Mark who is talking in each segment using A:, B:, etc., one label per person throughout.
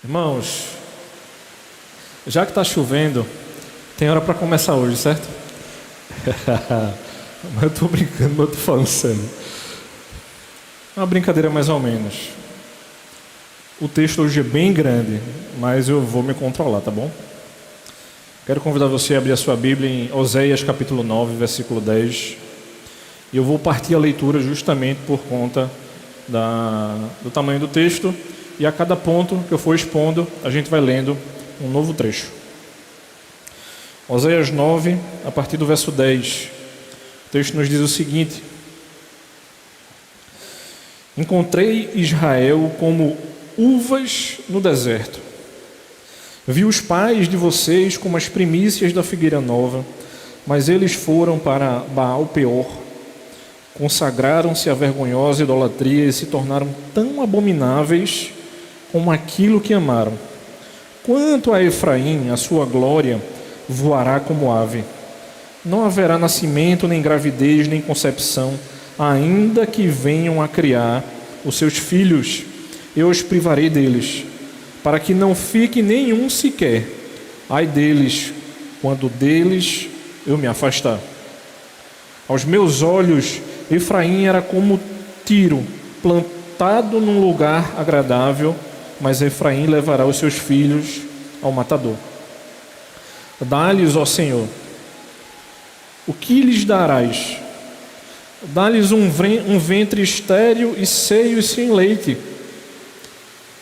A: Irmãos, já que está chovendo, tem hora para começar hoje, certo? Mas eu estou brincando, mas eu estou falando sério. É uma brincadeira mais ou menos. O texto hoje é bem grande, mas eu vou me controlar, tá bom? Quero convidar você a abrir a sua Bíblia em Oséias capítulo 9, versículo 10. E eu vou partir a leitura justamente por conta do tamanho do texto. E a cada ponto que eu for expondo, a gente vai lendo um novo trecho. Oséias 9, a partir do verso 10. O texto nos diz o seguinte: Encontrei Israel como uvas no deserto. Vi os pais de vocês como as primícias da figueira nova, mas eles foram para Baal-peor, consagraram-se à vergonhosa idolatria e se tornaram tão abomináveis como aquilo que amaram. Quanto a Efraim, a sua glória voará como ave. Não haverá nascimento, nem gravidez, nem concepção, ainda que venham a criar os seus filhos, eu os privarei deles, para que não fique nenhum sequer. Ai deles, quando deles eu me afastar. Aos meus olhos, Efraim era como Tiro, plantado num lugar agradável, mas Efraim levará os seus filhos ao matador. Dá-lhes, ó Senhor, o que lhes darás? Dá-lhes um ventre estéril e seios sem leite.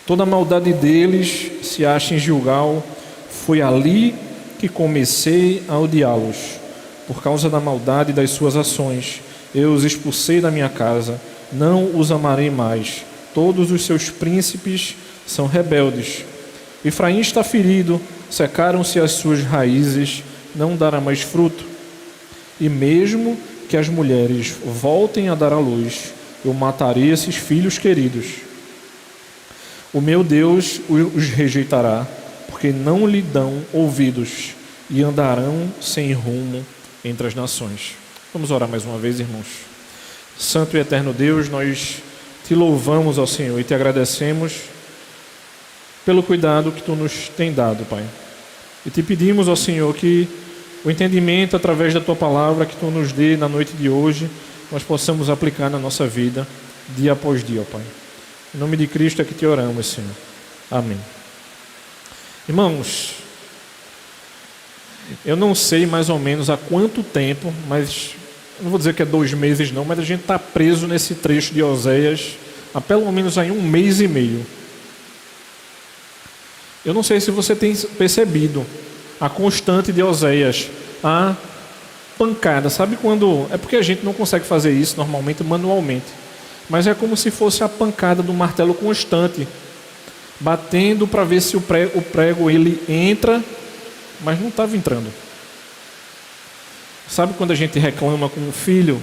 A: Toda a maldade deles se acha em Gilgal. Foi ali que comecei a odiá-los. Por causa da maldade das suas ações, eu os expulsei da minha casa. Não os amarei mais. Todos os seus príncipes são rebeldes. Efraim está ferido, secaram-se as suas raízes, não dará mais fruto. E mesmo que as mulheres voltem a dar à luz, eu matarei esses filhos queridos. O meu Deus os rejeitará, porque não lhe dão ouvidos, e andarão sem rumo entre as nações. Vamos orar mais uma vez, irmãos. Santo e eterno Deus, nós te louvamos, ó Senhor, e te agradecemos pelo cuidado que tu nos tem dado, Pai. E te pedimos, ó Senhor, que o entendimento através da tua palavra que tu nos dê na noite de hoje, nós possamos aplicar na nossa vida, dia após dia, ó Pai. Em nome de Cristo é que te oramos, Senhor. Amém. Irmãos, eu não sei mais ou menos há quanto tempo, mas eu não vou dizer que é 2 meses não, mas a gente está preso nesse trecho de Oséias há pelo menos aí 1 mês e meio. Eu não sei se você tem percebido a constante de Oséias, a pancada. Sabe quando... É porque a gente não consegue fazer isso normalmente manualmente, mas é como se fosse a pancada do martelo constante, batendo para ver se o prego ele entra, mas não estava entrando. Sabe quando a gente reclama com o filho,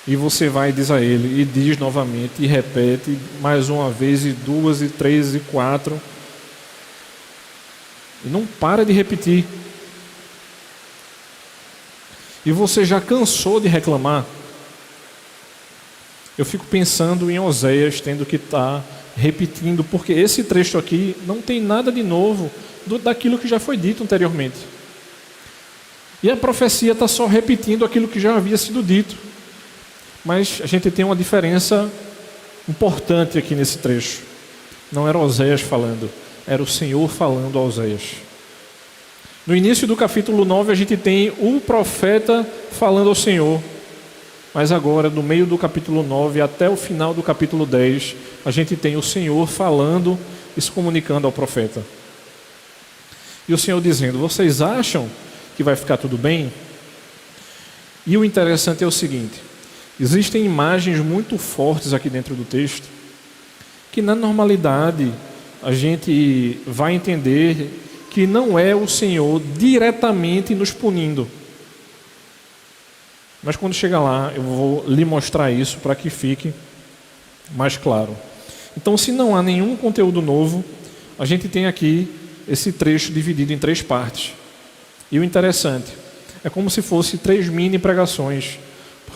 A: e você vai e diz a ele, e diz novamente, e repete, mais uma vez, e 2, e 3, e 4, e não para de repetir. E você já cansou de reclamar. Eu fico pensando em Oséias tendo que estar repetindo, porque esse trecho aqui não tem nada de novo daquilo que já foi dito anteriormente. E a profecia está só repetindo aquilo que já havia sido dito. Mas a gente tem uma diferença importante aqui nesse trecho. Não era Oséias falando, era o Senhor falando a Oséias. No início do capítulo 9 a gente tem o profeta falando ao Senhor. Mas agora, no meio do capítulo 9 até o final do capítulo 10, a gente tem o Senhor falando e se comunicando ao profeta. E o Senhor dizendo, vocês acham que vai ficar tudo bem? E o interessante é o seguinte, existem imagens muito fortes aqui dentro do texto, que na normalidade a gente vai entender que não é o Senhor diretamente nos punindo. Mas quando chegar lá, eu vou lhe mostrar isso para que fique mais claro. Então, se não há nenhum conteúdo novo, a gente tem aqui esse trecho dividido em 3 partes. E o interessante, é como se fosse 3 mini pregações,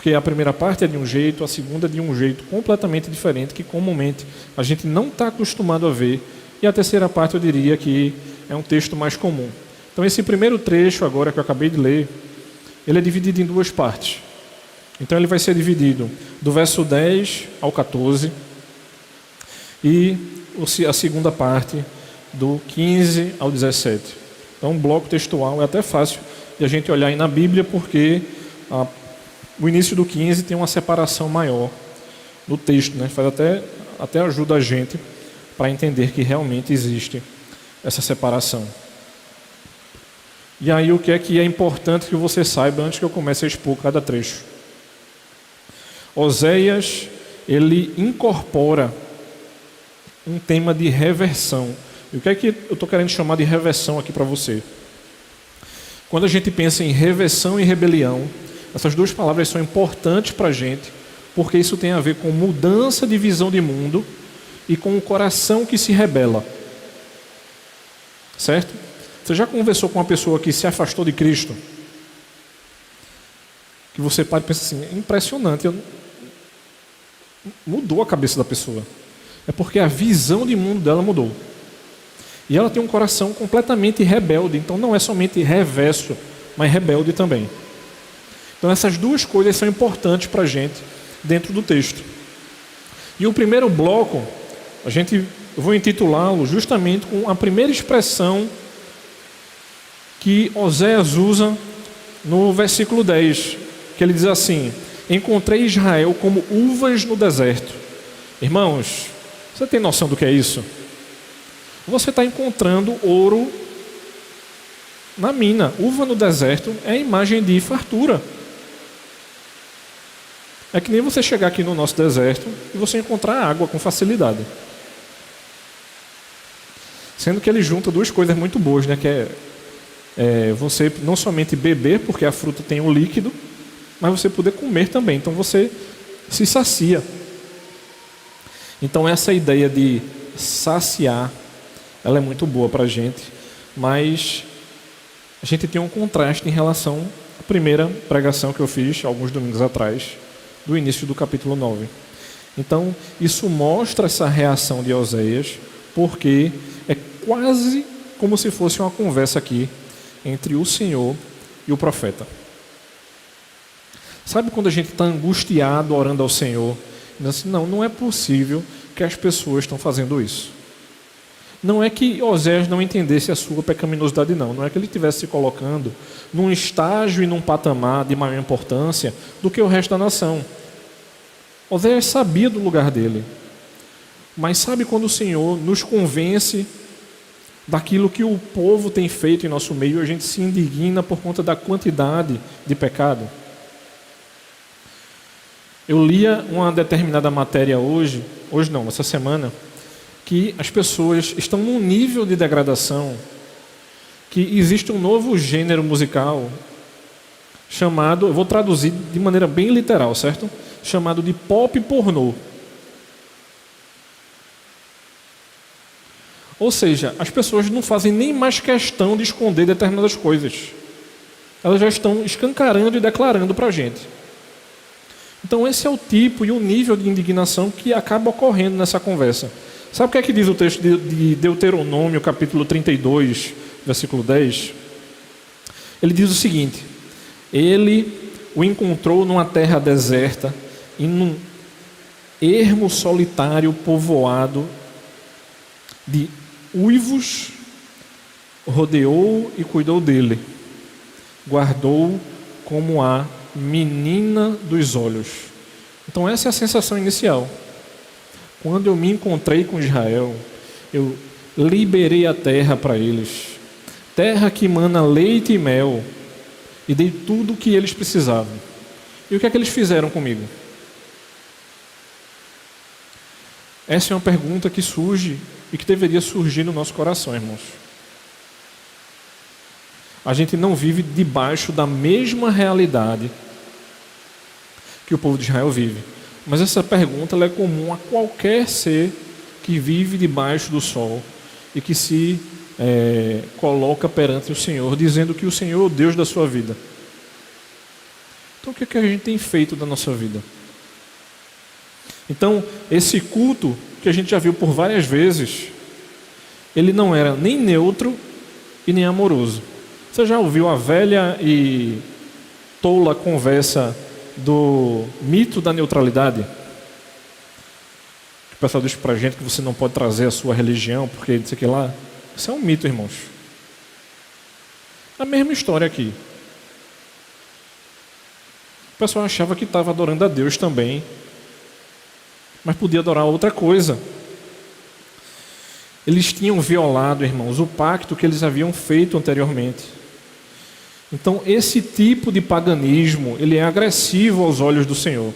A: Porque a primeira parte é de um jeito, a segunda é de um jeito completamente diferente, que comumente a gente não está acostumado a ver. E a terceira parte eu diria que é um texto mais comum. Então esse primeiro trecho agora que eu acabei de ler, ele é dividido em duas partes. Então ele vai ser dividido do verso 10 ao 14 e a segunda parte do 15 ao 17. Então um bloco textual é até fácil de a gente olhar aí na Bíblia, porque o início do 15 tem uma separação maior no texto, né? Faz até ajuda a gente para entender que realmente existe essa separação. E aí o que é importante que você saiba antes que eu comece a expor cada trecho? Oséias, ele incorpora um tema de reversão. E o que eu estou querendo chamar de reversão aqui para você? Quando a gente pensa em reversão e rebelião, essas duas palavras são importantes para a gente, porque isso tem a ver com mudança de visão de mundo e com o coração que se rebela. Certo? Você já conversou com uma pessoa que se afastou de Cristo? Que você para e pensa assim, é impressionante, mudou a cabeça da pessoa. É porque a visão de mundo dela mudou. E ela tem um coração completamente rebelde, então não é somente reverso, mas rebelde também. Então essas duas coisas são importantes para a gente dentro do texto. E o primeiro bloco, eu vou intitulá-lo justamente com a primeira expressão que Oséias usa no versículo 10, que ele diz assim: encontrei Israel como uvas no deserto. Irmãos, você tem noção do que é isso? Você está encontrando ouro na mina. Uva no deserto é a imagem de fartura. É que nem você chegar aqui no nosso deserto e você encontrar água com facilidade. Sendo que ele junta duas coisas muito boas, né? Que é você não somente beber, porque a fruta tem o líquido, mas você poder comer também. Então você se sacia. Então essa ideia de saciar, ela é muito boa para a gente, mas a gente tem um contraste em relação à primeira pregação que eu fiz alguns domingos atrás, do início do capítulo 9. Então isso mostra essa reação de Oséias, porque é quase como se fosse uma conversa aqui entre o Senhor e o profeta. Sabe quando a gente está angustiado orando ao Senhor, dizendo assim, não é possível que as pessoas estão fazendo isso. Não é que Oséias não entendesse a sua pecaminosidade, não é que ele estivesse se colocando num estágio e num patamar de maior importância do que o resto da nação. Oséias sabia do lugar dele, mas sabe quando o Senhor nos convence daquilo que o povo tem feito em nosso meio, a gente se indigna por conta da quantidade de pecado? Eu lia uma determinada matéria essa semana, que as pessoas estão num nível de degradação, que existe um novo gênero musical chamado, eu vou traduzir de maneira bem literal, certo? Chamado de pop pornô. Ou seja, as pessoas não fazem nem mais questão de esconder determinadas coisas. Elas já estão escancarando e declarando para a gente. Então esse é o tipo e o nível de indignação que acaba ocorrendo nessa conversa. Sabe o que é que diz o texto de Deuteronômio, capítulo 32, versículo 10? Ele diz o seguinte: ele o encontrou numa terra deserta, em um ermo solitário povoado de uivos, rodeou e cuidou dele, guardou como a menina dos olhos. Então essa é a sensação inicial. Quando eu me encontrei com Israel, eu liberei a terra para eles, terra que mana leite e mel, e dei tudo o que eles precisavam. E o que é que eles fizeram comigo? Essa é uma pergunta que surge e que deveria surgir no nosso coração, irmãos. A gente não vive debaixo da mesma realidade que o povo de Israel vive. Mas essa pergunta ela é comum a qualquer ser que vive debaixo do sol e que se coloca perante o Senhor, dizendo que o Senhor é o Deus da sua vida. Então o que é que a gente tem feito da nossa vida? Então, esse culto, que a gente já viu por várias vezes, ele não era nem neutro e nem amoroso. Você já ouviu a velha e tola conversa do mito da neutralidade? O pessoal diz pra gente que você não pode trazer a sua religião, porque isso aqui lá. Isso é um mito, irmãos. A mesma história aqui. O pessoal achava que estava adorando a Deus também, mas podia adorar outra coisa. Eles tinham violado, irmãos, o pacto que eles haviam feito anteriormente. Então, esse tipo de paganismo, ele é agressivo aos olhos do Senhor,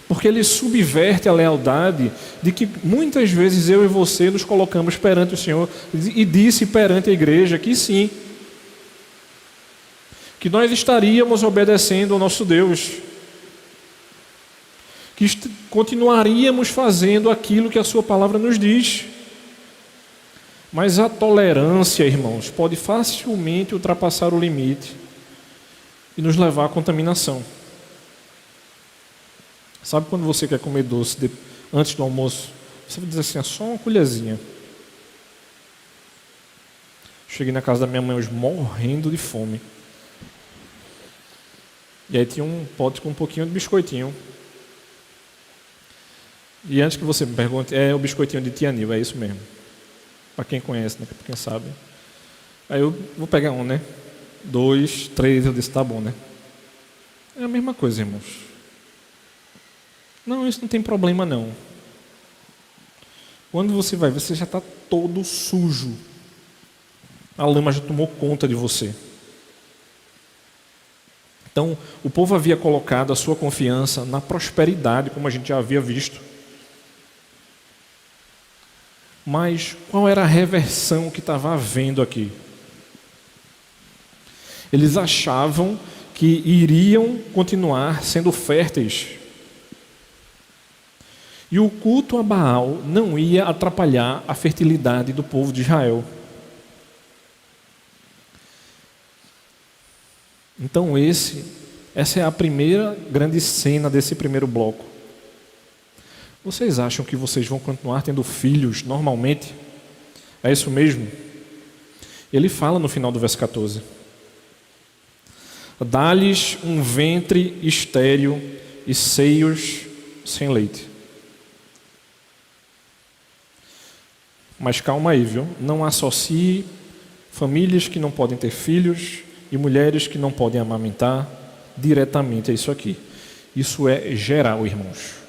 A: porque ele subverte a lealdade de que muitas vezes eu e você nos colocamos perante o Senhor e disse perante a igreja que sim, que nós estaríamos obedecendo ao nosso Deus, que continuaríamos fazendo aquilo que a sua palavra nos diz. Mas a tolerância, irmãos, pode facilmente ultrapassar o limite e nos levar à contaminação. Sabe quando você quer comer doce antes do almoço? Você vai dizer assim, é só uma colherzinha. Cheguei na casa da minha mãe hoje morrendo de fome. E aí tinha um pote com um pouquinho de biscoitinho. E antes que você me pergunte, é o biscoitinho de Tia Nil, é isso mesmo. Para quem conhece, né? Para quem sabe. Aí eu vou pegar um, né? 2, 3, eu disse, tá bom, né? É a mesma coisa, irmãos. Não, isso não tem problema não. Quando você vai, você já está todo sujo. A lama já tomou conta de você. Então, o povo havia colocado a sua confiança na prosperidade, como a gente já havia visto. Mas qual era a reversão que estava havendo aqui? Eles achavam que iriam continuar sendo férteis. E o culto a Baal não ia atrapalhar a fertilidade do povo de Israel. Então essa é a primeira grande cena desse primeiro bloco. Vocês acham que vocês vão continuar tendo filhos normalmente? É isso mesmo? Ele fala no final do verso 14. Dá-lhes um ventre estéril e seios sem leite. Mas calma aí, viu? Não associe famílias que não podem ter filhos e mulheres que não podem amamentar diretamente a isso aqui. Isso é geral, irmãos.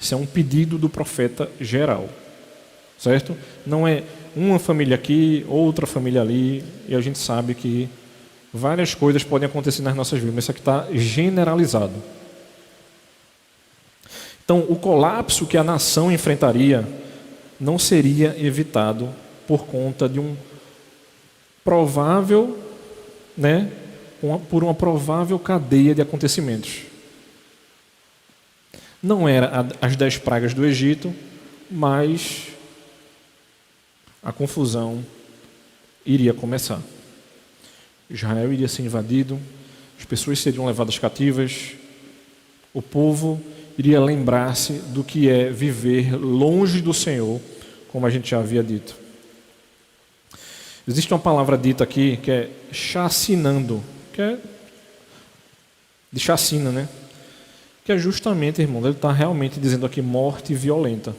A: Isso é um pedido do profeta geral, certo? Não é uma família aqui, outra família ali, e a gente sabe que várias coisas podem acontecer nas nossas vidas, mas isso aqui está generalizado. Então, o colapso que a nação enfrentaria não seria evitado por conta de um provável, por uma provável cadeia de acontecimentos. Não era as 10 pragas do Egito, mas a confusão iria começar. Israel iria ser invadido, as pessoas seriam levadas cativas, o povo iria lembrar-se do que é viver longe do Senhor, como a gente já havia dito. Existe uma palavra dita aqui que é chacinando, que é de chacina, né? Que é justamente, irmão, ele está realmente dizendo aqui morte violenta.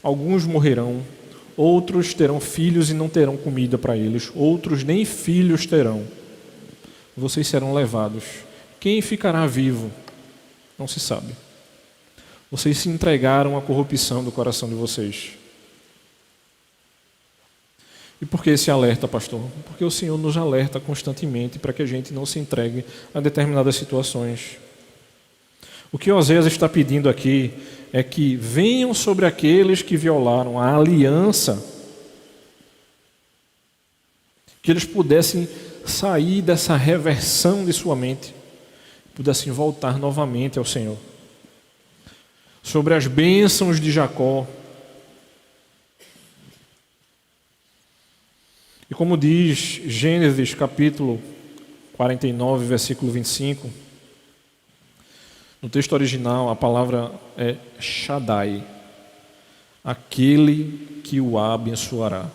A: Alguns morrerão, outros terão filhos e não terão comida para eles, outros nem filhos terão. Vocês serão levados. Quem ficará vivo? Não se sabe. Vocês se entregaram à corrupção do coração de vocês. E por que esse alerta, pastor? Porque o Senhor nos alerta constantemente para que a gente não se entregue a determinadas situações. O que Oséias está pedindo aqui é que venham sobre aqueles que violaram a aliança, que eles pudessem sair dessa reversão de sua mente, pudessem voltar novamente ao Senhor. Sobre as bênçãos de Jacó. E como diz Gênesis capítulo 49, versículo 25, No texto original, a palavra é Shaddai, aquele que o abençoará,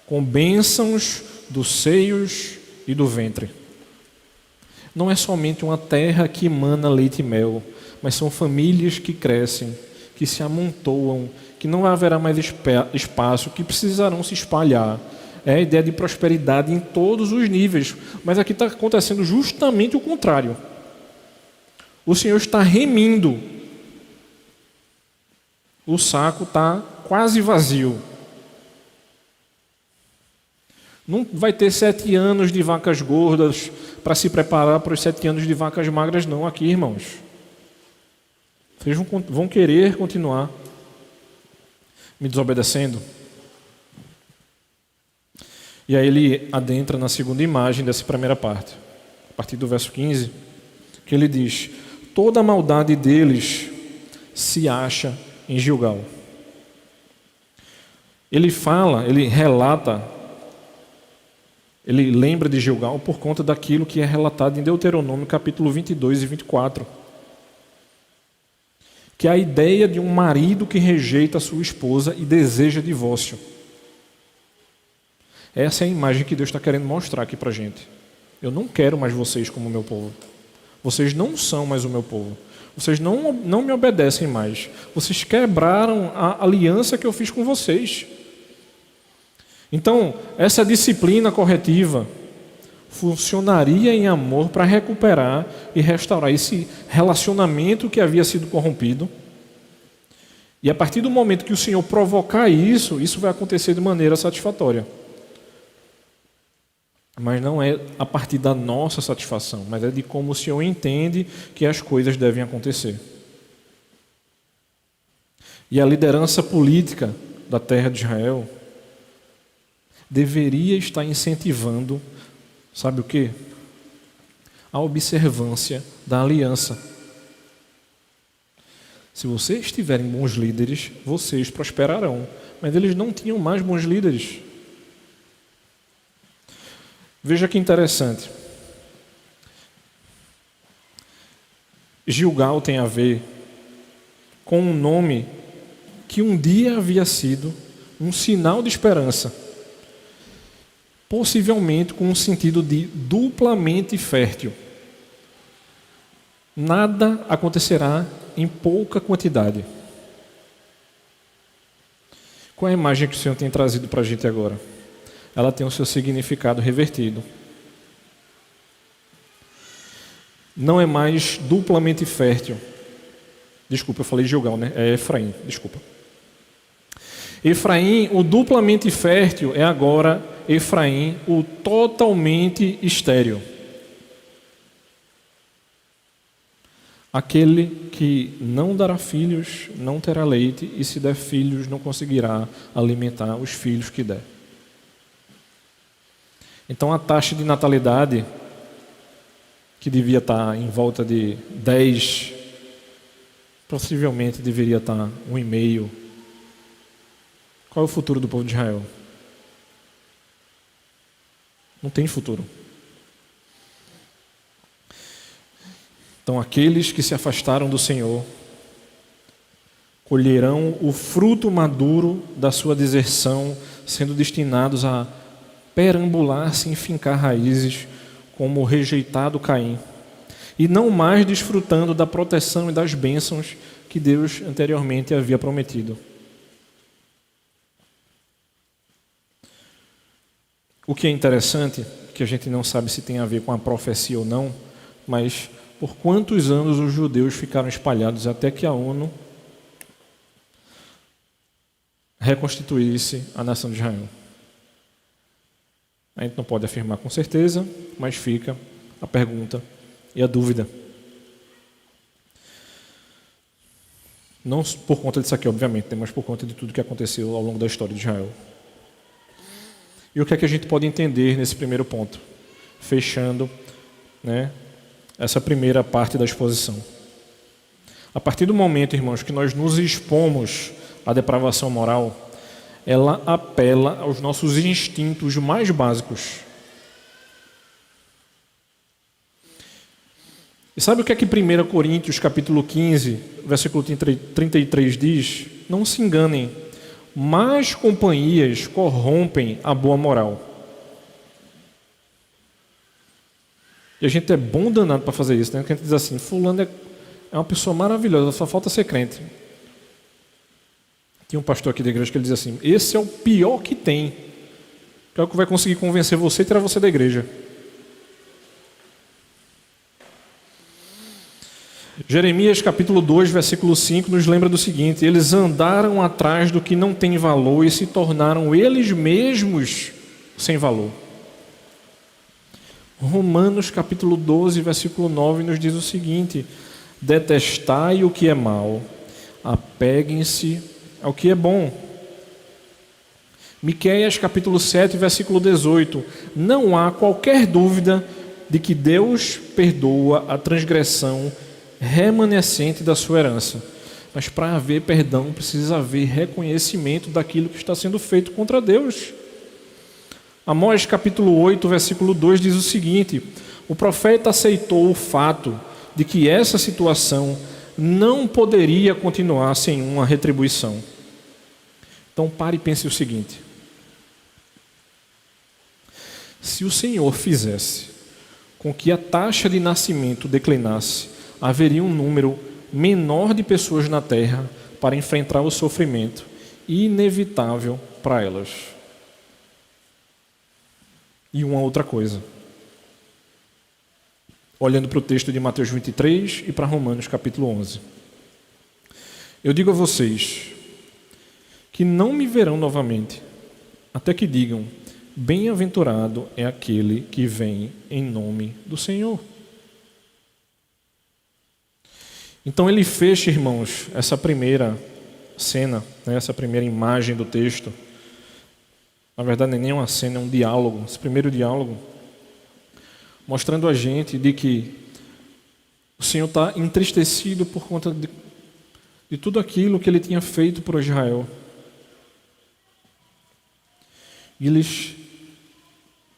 A: com bênçãos dos seios e do ventre. Não é somente uma terra que emana leite e mel, mas são famílias que crescem, que se amontoam, que não haverá mais espaço, que precisarão se espalhar. É a ideia de prosperidade em todos os níveis, mas aqui está acontecendo justamente o contrário. O Senhor está remindo. O saco está quase vazio. Não vai ter 7 anos de vacas gordas para se preparar para os 7 anos de vacas magras, não, aqui, irmãos. Vocês vão querer continuar me desobedecendo? E aí ele adentra na segunda imagem dessa primeira parte, a partir do verso 15, que ele diz: toda a maldade deles se acha em Gilgal. Ele relata, ele lembra de Gilgal por conta daquilo que é relatado em Deuteronômio capítulo 22 e 24. Que é a ideia de um marido que rejeita a sua esposa e deseja divórcio. Essa é a imagem que Deus está querendo mostrar aqui para a gente. Eu não quero mais vocês como meu povo. Vocês não são mais o meu povo. Vocês não me obedecem mais. Vocês quebraram a aliança que eu fiz com vocês. Então, essa disciplina corretiva funcionaria em amor para recuperar e restaurar esse relacionamento que havia sido corrompido. E a partir do momento que o Senhor provocar isso vai acontecer de maneira satisfatória. Mas não é a partir da nossa satisfação, mas é de como o Senhor entende que as coisas devem acontecer. E a liderança política da terra de Israel deveria estar incentivando, sabe o quê? A observância da aliança. Se vocês tiverem bons líderes, vocês prosperarão. Mas eles não tinham mais bons líderes. Veja que interessante. Gilgal tem a ver com um nome que um dia havia sido um sinal de esperança, possivelmente com um sentido de duplamente fértil. Nada acontecerá em pouca quantidade. Qual é a imagem que o Senhor tem trazido para a gente agora? Ela tem o seu significado revertido. Não é mais duplamente fértil. Desculpa, eu falei Gilgal, né? É Efraim, desculpa. Efraim, o duplamente fértil, é agora Efraim, o totalmente estéril. Aquele que não dará filhos, não terá leite, e se der filhos, não conseguirá alimentar os filhos que der. Então a taxa de natalidade, que devia estar em volta de 10, possivelmente deveria estar 1,5. Qual é o futuro do povo de Israel? Não tem futuro. Então aqueles que se afastaram do Senhor colherão o fruto maduro da sua deserção, sendo destinados a perambular sem fincar raízes, como o rejeitado Caim, e não mais desfrutando da proteção e das bênçãos que Deus anteriormente havia prometido. O que é interessante, que a gente não sabe se tem a ver com a profecia ou não, mas por quantos anos os judeus ficaram espalhados até que a ONU reconstituísse a nação de Israel? A gente não pode afirmar com certeza, mas fica a pergunta e a dúvida. Não por conta disso aqui, obviamente, mas por conta de tudo que aconteceu ao longo da história de Israel. E o que é que a gente pode entender nesse primeiro ponto? Fechando, essa primeira parte da exposição. A partir do momento, irmãos, que nós nos expomos à depravação moral, ela apela aos nossos instintos mais básicos. E sabe o que é que 1 Coríntios capítulo 15, versículo 33 diz? Não se enganem, más companhias corrompem a boa moral. E a gente é bom danado para fazer isso, né? Porque a gente diz assim, fulano é uma pessoa maravilhosa, só falta ser crente. Tinha um pastor aqui da igreja que ele diz assim, esse é o pior que tem, que é o que vai conseguir convencer você e tirar você da igreja. Jeremias capítulo 2, versículo 5 nos lembra do seguinte, eles andaram atrás do que não tem valor e se tornaram eles mesmos sem valor. Romanos capítulo 12, versículo 9 nos diz o seguinte, detestai o que é mal, apeguem-se ao que é bom. Miqueias capítulo 7, versículo 18, não há qualquer dúvida de que Deus perdoa a transgressão remanescente da sua herança. Mas para haver perdão, precisa haver reconhecimento daquilo que está sendo feito contra Deus. Amós capítulo 8, versículo 2 diz o seguinte, o profeta aceitou o fato de que essa situação não poderia continuar sem uma retribuição. Então pare e pense o seguinte, se o Senhor fizesse com que a taxa de nascimento declinasse, haveria um número menor de pessoas na terra para enfrentar o sofrimento inevitável para elas. E uma outra coisa, olhando para o texto de Mateus 23 e para Romanos capítulo 11. Eu digo a vocês que não me verão novamente, até que digam, bem-aventurado é aquele que vem em nome do Senhor. Então ele fecha, irmãos, essa primeira cena, né, essa primeira imagem do texto. Na verdade, não é nem uma cena, é um diálogo. Esse primeiro diálogo, mostrando a gente de que o Senhor está entristecido por conta de tudo aquilo que Ele tinha feito por Israel. E eles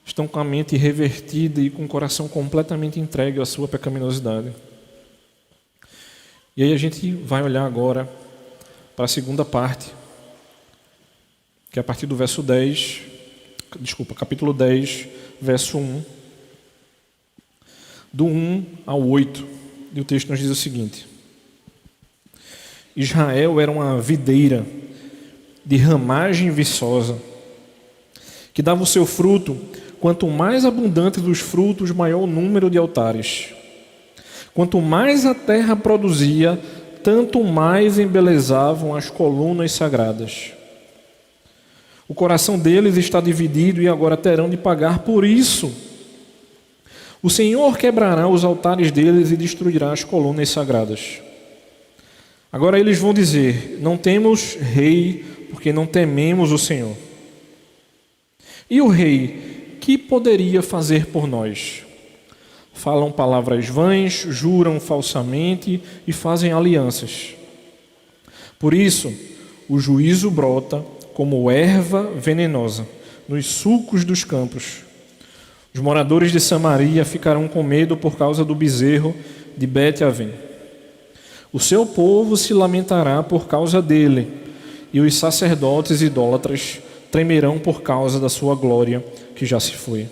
A: estão com a mente revertida e com o coração completamente entregue à sua pecaminosidade. E aí a gente vai olhar agora para a segunda parte, que é a partir do capítulo 10, verso 1, do 1 ao 8, e o texto nos diz o seguinte, Israel era uma videira de ramagem viçosa, que dava o seu fruto, quanto mais abundante dos frutos, maior o número de altares. Quanto mais a terra produzia, tanto mais embelezavam as colunas sagradas. O coração deles está dividido e agora terão de pagar por isso. O Senhor quebrará os altares deles e destruirá as colunas sagradas. Agora eles vão dizer, não temos rei, porque não tememos o Senhor. E o rei, que poderia fazer por nós? Falam palavras vãs, juram falsamente e fazem alianças. Por isso, o juízo brota como erva venenosa nos sulcos dos campos. Os moradores de Samaria ficarão com medo por causa do bezerro de Bet-Aven. O seu povo se lamentará por causa dele, e os sacerdotes idólatras tremerão por causa da sua glória que já se foi.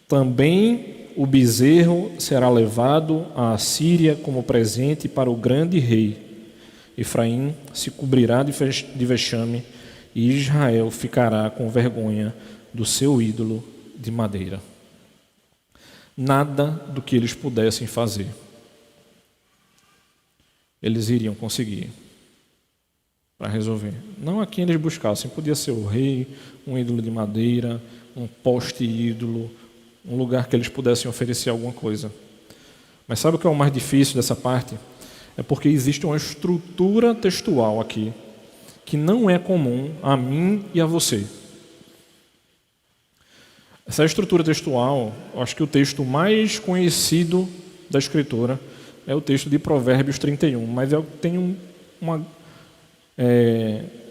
A: Também o bezerro será levado à Assíria como presente para o grande rei. Efraim se cobrirá de vexame e Israel ficará com vergonha do seu ídolo de madeira. Nada do que eles pudessem fazer, eles iriam conseguir para resolver. Não a quem eles buscassem, podia ser o rei, um ídolo de madeira, um poste ídolo, um lugar que eles pudessem oferecer alguma coisa. Mas sabe o que é o mais difícil dessa parte? É porque existe uma estrutura textual aqui que não é comum a mim e a você. Essa estrutura textual, eu acho que o texto mais conhecido da Escritura é o texto de Provérbios 31, mas eu tenho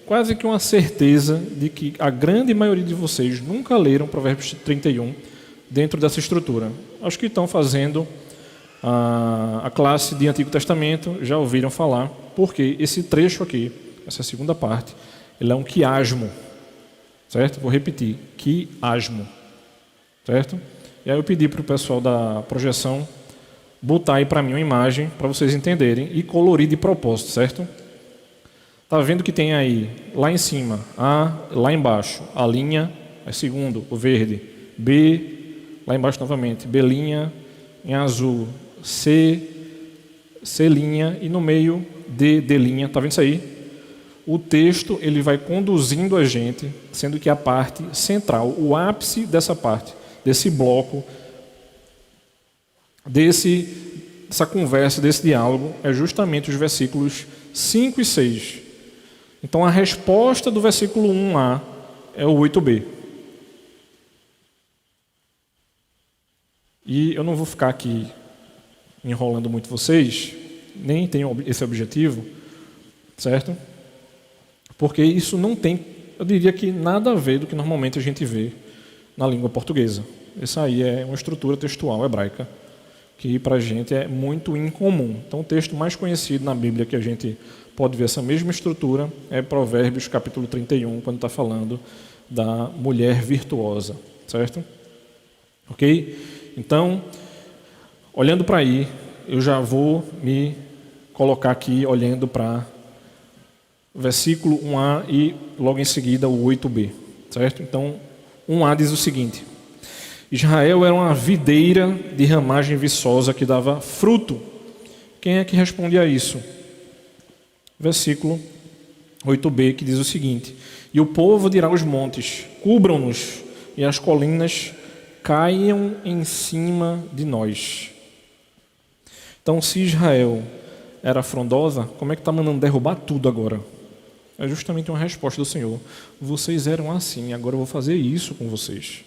A: quase que uma certeza de que a grande maioria de vocês nunca leram Provérbios 31 dentro dessa estrutura. Acho que estão fazendo a classe de Antigo Testamento já ouviram falar, porque esse trecho aqui, essa segunda parte, ele é um quiasmo, certo? Vou repetir, quiasmo, certo? E aí eu pedi para o pessoal da projeção botar aí para mim uma imagem, para vocês entenderem, e colorir de propósito, certo? Tá vendo que tem aí, lá em cima, A, lá embaixo, a linha, é segundo, o verde, B, lá embaixo novamente, B linha, em azul, C, C linha, e no meio, D, D linha, tá vendo isso aí? O texto, ele vai conduzindo a gente, sendo que a parte central, o ápice dessa parte, desse bloco, dessa conversa, desse diálogo, é justamente os versículos 5 e 6. Então, a resposta do versículo 1a é o 8b. E eu não vou ficar aqui enrolando muito vocês, nem tenho esse objetivo, certo? Porque isso não tem, eu diria que nada a ver do que normalmente a gente vê na língua portuguesa. Essa aí é uma estrutura textual hebraica, que para a gente é muito incomum. Então, o texto mais conhecido na Bíblia que a gente pode ver essa mesma estrutura é Provérbios capítulo 31, quando está falando da mulher virtuosa, certo? Ok? Então, olhando para aí, eu já vou me colocar aqui olhando para versículo 1a e logo em seguida o 8b, certo? Então, 1a diz o seguinte: Israel era uma videira de ramagem viçosa que dava fruto. Quem é que responde a isso? Versículo 8b, que diz o seguinte: E o povo dirá aos montes, cubram-nos, e as colinas caiam em cima de nós. Então, se Israel era frondosa, como é que está mandando derrubar tudo agora? É justamente uma resposta do Senhor. Vocês eram assim, agora eu vou fazer isso com vocês.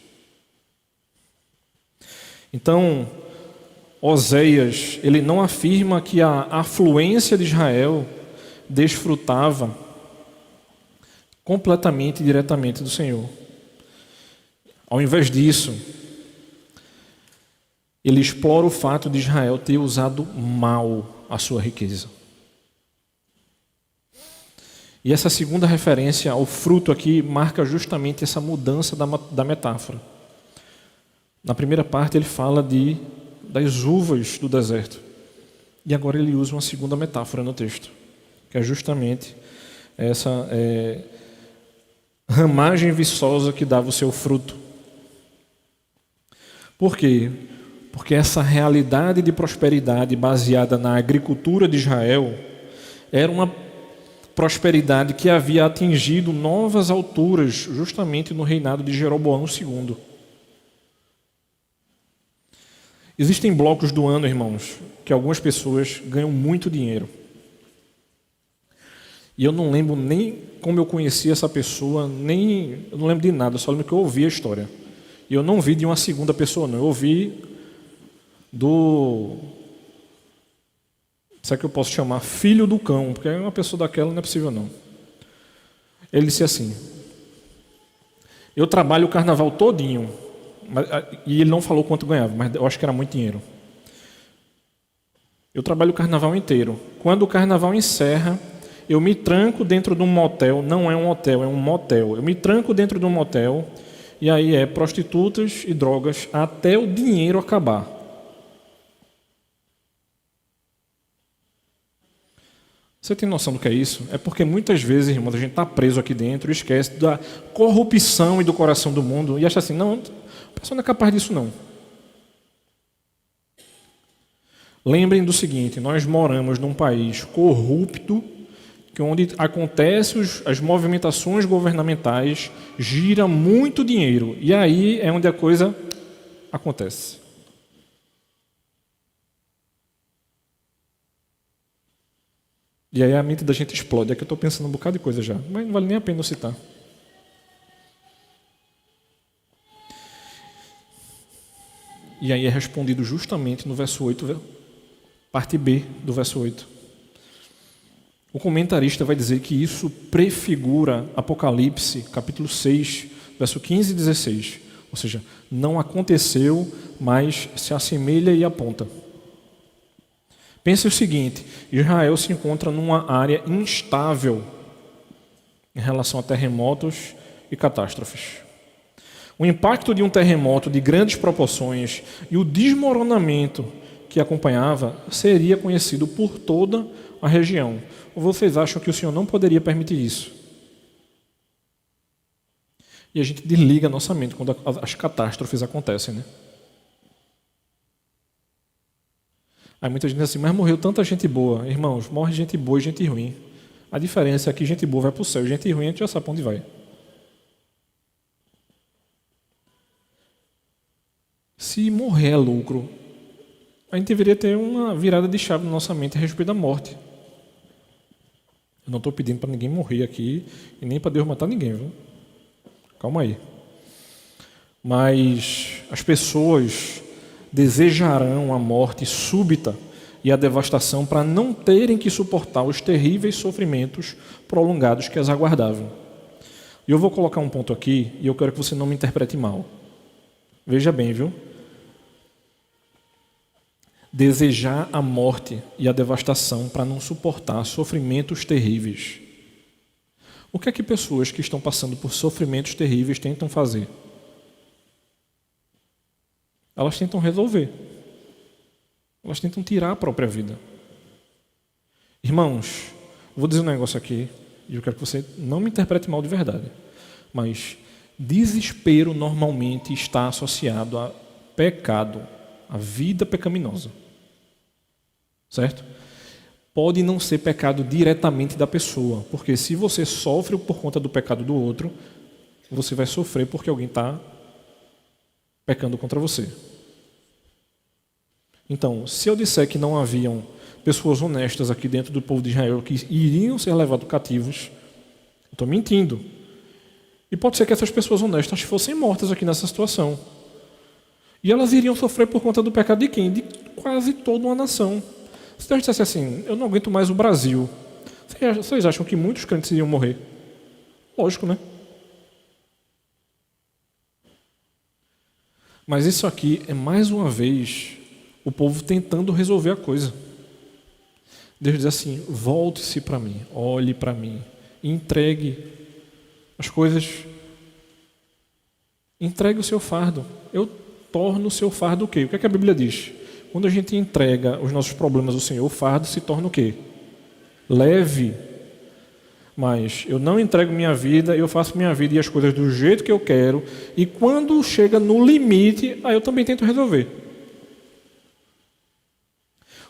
A: Então, Oséias, ele não afirma que a afluência de Israel desfrutava completamente e diretamente do Senhor. Ao invés disso, ele explora o fato de Israel ter usado mal a sua riqueza. E essa segunda referência ao fruto aqui marca justamente essa mudança da metáfora. Na primeira parte ele fala das uvas do deserto. E agora ele usa uma segunda metáfora no texto, que é justamente essa ramagem viçosa que dava o seu fruto. Por quê? Porque essa realidade de prosperidade baseada na agricultura de Israel era uma prosperidade que havia atingido novas alturas justamente no reinado de Jeroboão II. Existem blocos do ano, irmãos, que algumas pessoas ganham muito dinheiro. E eu não lembro nem como eu conheci essa pessoa, eu não lembro de nada, só lembro que eu ouvi a história. E eu não vi de uma segunda pessoa, não. Eu ouvi será que eu posso chamar filho do cão? Porque uma pessoa daquela não é possível, não. Ele disse assim: eu trabalho o carnaval todinho. E ele não falou quanto ganhava, mas eu acho que era muito dinheiro. Eu trabalho o carnaval inteiro. Quando o carnaval encerra, eu me tranco dentro de um motel. Não é um hotel, é um motel. Eu me tranco dentro de um motel. E aí é prostitutas e drogas até o dinheiro acabar. Você tem noção do que é isso? É porque muitas vezes, irmãos, a gente está preso aqui dentro e esquece da corrupção e do coração do mundo e acha assim, não, a pessoa não é capaz disso não. Lembrem do seguinte, nós moramos num país corrupto, que onde acontecem as movimentações governamentais, gira muito dinheiro. E aí é onde a coisa acontece. E aí a mente da gente explode. É que eu estou pensando um bocado de coisa já, mas não vale nem a pena eu citar. E aí é respondido justamente no verso 8, parte B do verso 8. O comentarista vai dizer que isso prefigura Apocalipse, capítulo 6, verso 15 e 16. Ou seja, não aconteceu, mas se assemelha e aponta. Pense o seguinte: Israel se encontra numa área instável em relação a terremotos e catástrofes. O impacto de um terremoto de grandes proporções e o desmoronamento que acompanhava seria conhecido por toda a região. Ou vocês acham que o Senhor não poderia permitir isso? E a gente desliga a nossa mente quando as catástrofes acontecem, né? Aí muita gente diz assim, mas morreu tanta gente boa. Irmãos, morre gente boa e gente ruim. A diferença é que gente boa vai para o céu, gente ruim a gente já sabe para onde vai. Se morrer é lucro, a gente deveria ter uma virada de chave na nossa mente a respeito da morte. Eu não estou pedindo para ninguém morrer aqui e nem para Deus matar ninguém, viu? Calma aí. Mas as pessoas desejarão a morte súbita e a devastação para não terem que suportar os terríveis sofrimentos prolongados que as aguardavam. E eu vou colocar um ponto aqui e eu quero que você não me interprete mal. Veja bem, viu? Desejar a morte e a devastação para não suportar sofrimentos terríveis. O que é que pessoas que estão passando por sofrimentos terríveis tentam fazer? Elas tentam resolver. Elas tentam tirar a própria vida. Irmãos, vou dizer um negócio aqui, e eu quero que você não me interprete mal de verdade, mas desespero normalmente está associado a pecado, a vida pecaminosa. Certo? Pode não ser pecado diretamente da pessoa, porque se você sofre por conta do pecado do outro, você vai sofrer porque alguém está pecando contra você. Então, se eu disser que não haviam pessoas honestas aqui dentro do povo de Israel que iriam ser levados cativos, eu estou mentindo. E pode ser que essas pessoas honestas fossem mortas aqui nessa situação. E elas iriam sofrer por conta do pecado de quem? De quase toda uma nação. Se Deus dissesse assim, eu não aguento mais o Brasil, vocês acham que muitos crentes iriam morrer? Lógico, né? Mas isso aqui é mais uma vez o povo tentando resolver a coisa. Deus diz assim, volte-se para mim, olhe para mim, entregue as coisas, entregue o seu fardo. Eu torno o seu fardo o quê? O que é que a Bíblia diz? Quando a gente entrega os nossos problemas ao Senhor, o fardo se torna o quê? Leve. Mas eu não entrego minha vida, eu faço minha vida e as coisas do jeito que eu quero, e quando chega no limite, aí eu também tento resolver.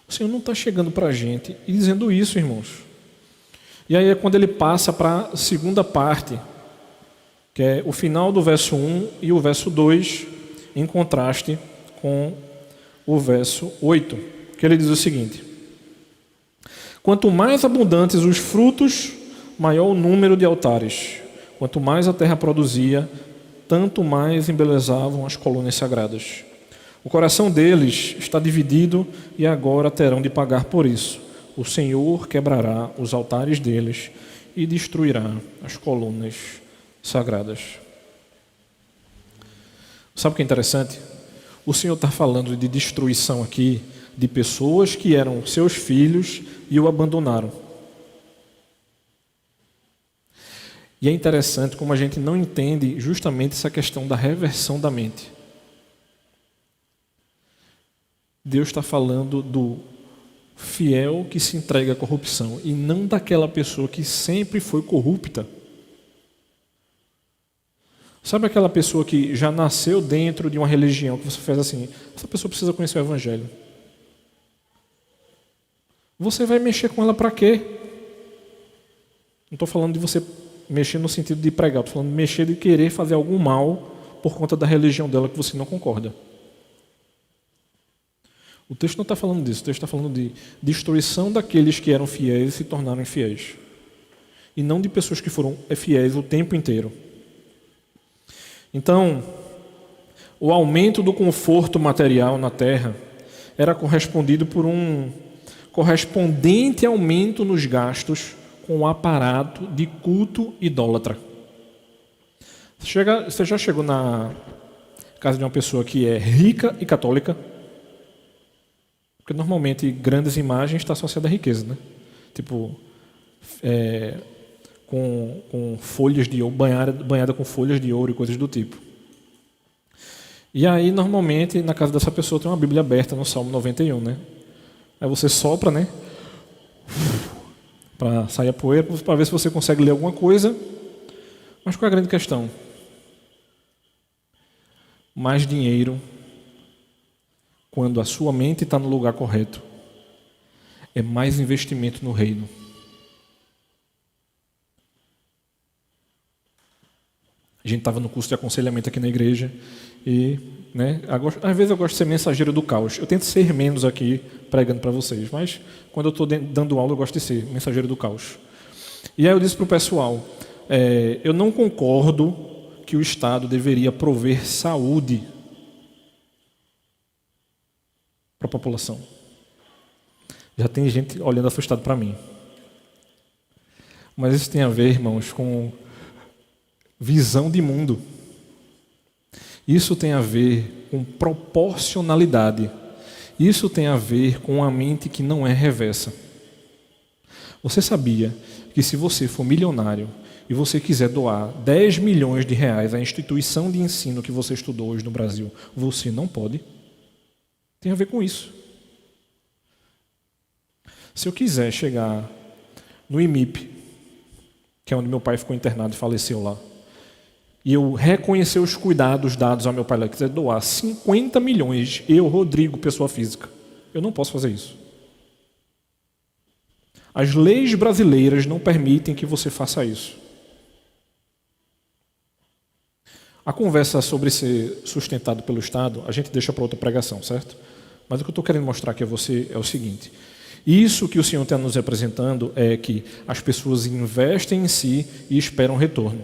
A: O Senhor não está chegando para a gente e dizendo isso, irmãos. E aí é quando ele passa para a segunda parte, que é o final do verso 1 e o verso 2, em contraste com o verso 8, que ele diz o seguinte: quanto mais abundantes os frutos, maior o número de altares. Quanto mais a terra produzia, tanto mais embelezavam as colunas sagradas. O coração deles está dividido e agora terão de pagar por isso. O Senhor quebrará os altares deles e destruirá as colunas sagradas. Sabe o que é interessante? O Senhor está falando de destruição aqui de pessoas que eram seus filhos e o abandonaram. E é interessante como a gente não entende justamente essa questão da reversão da mente. Deus está falando do fiel que se entrega à corrupção e não daquela pessoa que sempre foi corrupta. Sabe aquela pessoa que já nasceu dentro de uma religião, que você fez assim, essa pessoa precisa conhecer o Evangelho. Você vai mexer com ela para quê? Não estou falando de você mexer no sentido de pregar, estou falando de mexer de querer fazer algum mal por conta da religião dela que você não concorda. O texto não está falando disso, o texto está falando de destruição daqueles que eram fiéis e se tornaram infiéis. E não de pessoas que foram fiéis o tempo inteiro. Então, o aumento do conforto material na terra era correspondido por um correspondente aumento nos gastos com o aparato de culto idólatra. Você já chegou na casa de uma pessoa que é rica e católica? Porque normalmente grandes imagens estão associadas à riqueza, né? Tipo, com folhas de ouro, banhada com folhas de ouro e coisas do tipo. E aí, normalmente, na casa dessa pessoa tem uma Bíblia aberta no Salmo 91, né? Aí você sopra, né? Para sair a poeira, para ver se você consegue ler alguma coisa. Mas qual é a grande questão? Mais dinheiro, quando a sua mente está no lugar correto, é mais investimento no reino. A gente estava no curso de aconselhamento aqui na igreja e, né, às vezes eu gosto de ser mensageiro do caos. Eu tento ser menos aqui pregando para vocês, mas quando eu estou dando aula eu gosto de ser mensageiro do caos. E aí eu disse para o pessoal, eu não concordo que o Estado deveria prover saúde para a população. Já tem gente olhando assustado para mim. Mas isso tem a ver, irmãos, com visão de mundo. Isso tem a ver com proporcionalidade. Isso tem a ver com uma mente que não é reversa. Você sabia que se você for milionário e você quiser doar 10 milhões de reais à instituição de ensino que você estudou hoje no Brasil, você não pode? Tem a ver com isso. Se eu quiser chegar no IMIP, que é onde meu pai ficou internado e faleceu lá, e eu reconhecer os cuidados dados ao meu pai lá, quiser doar 50 milhões, eu, Rodrigo, pessoa física, eu não posso fazer isso. As leis brasileiras não permitem que você faça isso. A conversa sobre ser sustentado pelo Estado, a gente deixa para outra pregação, certo? Mas o que eu estou querendo mostrar aqui a você é o seguinte. Isso que o Senhor está nos apresentando é que as pessoas investem em si e esperam retorno.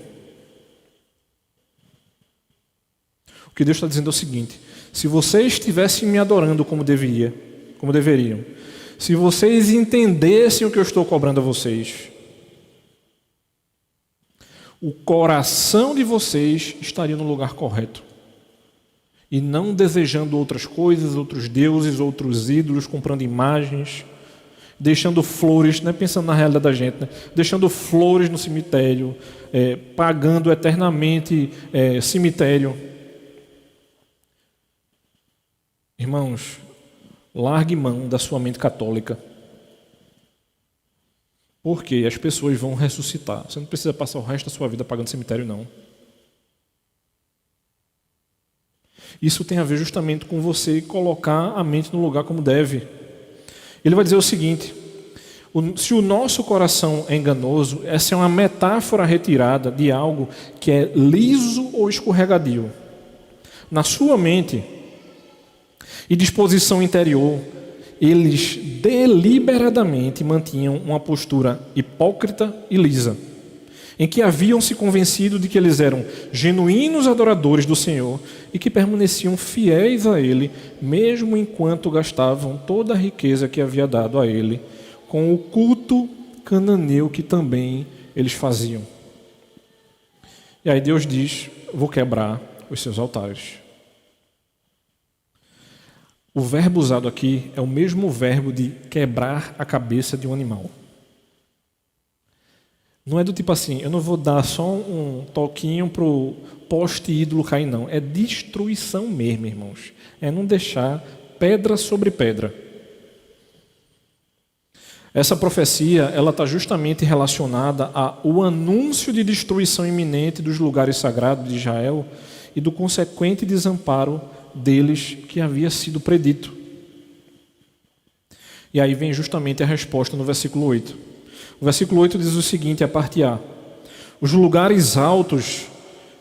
A: O que Deus está dizendo é o seguinte: se vocês estivessem me adorando como deveriam, se vocês entendessem o que eu estou cobrando a vocês, o coração de vocês estaria no lugar correto. E não desejando outras coisas, outros deuses, outros ídolos, comprando imagens, deixando flores, né, pensando na realidade da gente, né, deixando flores no cemitério, pagando eternamente cemitério. Irmãos, largue mão da sua mente católica. Porque as pessoas vão ressuscitar. Você não precisa passar o resto da sua vida pagando cemitério, não. Isso tem a ver justamente com você colocar a mente no lugar como deve. Ele vai dizer o seguinte: se o nosso coração é enganoso, essa é uma metáfora retirada de algo que é liso ou escorregadio. Na sua mente e disposição interior, eles deliberadamente mantinham uma postura hipócrita e lisa, em que haviam se convencido de que eles eram genuínos adoradores do Senhor e que permaneciam fiéis a Ele, mesmo enquanto gastavam toda a riqueza que havia dado a Ele, com o culto cananeu que também eles faziam. E aí Deus diz: vou quebrar os seus altares. O verbo usado aqui é o mesmo verbo de quebrar a cabeça de um animal. Não é do tipo assim, eu não vou dar só um toquinho para o poste ídolo cair, não. É destruição mesmo, irmãos. É não deixar pedra sobre pedra. Essa profecia, ela está justamente relacionada ao anúncio de destruição iminente dos lugares sagrados de Israel e do consequente desamparo deles que havia sido predito. E aí vem justamente a resposta no versículo 8. O versículo 8 diz o seguinte, a parte A: os lugares altos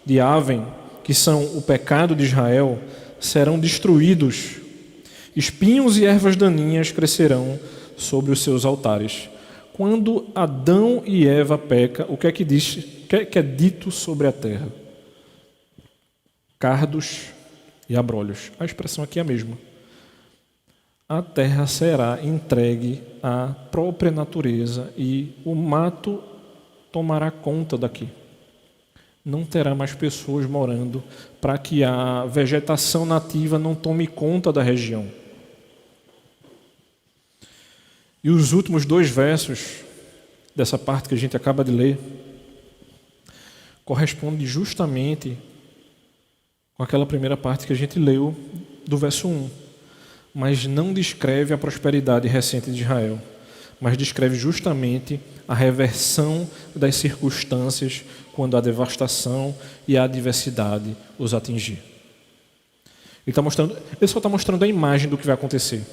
A: de Aven, que são o pecado de Israel, serão destruídos. Espinhos e ervas daninhas crescerão sobre os seus altares. Quando Adão e Eva pecam, o que é que é dito sobre a terra? Cardos e abrolhos. A expressão aqui é a mesma. A terra será entregue à própria natureza e o mato tomará conta daqui. Não terá mais pessoas morando para que a vegetação nativa não tome conta da região. E os últimos 2 versos dessa parte que a gente acaba de ler correspondem justamente com aquela primeira parte que a gente leu do verso 1. Mas não descreve a prosperidade recente de Israel, mas descreve justamente a reversão das circunstâncias quando a devastação e a adversidade os atingir. Ele só está mostrando a imagem do que vai acontecer.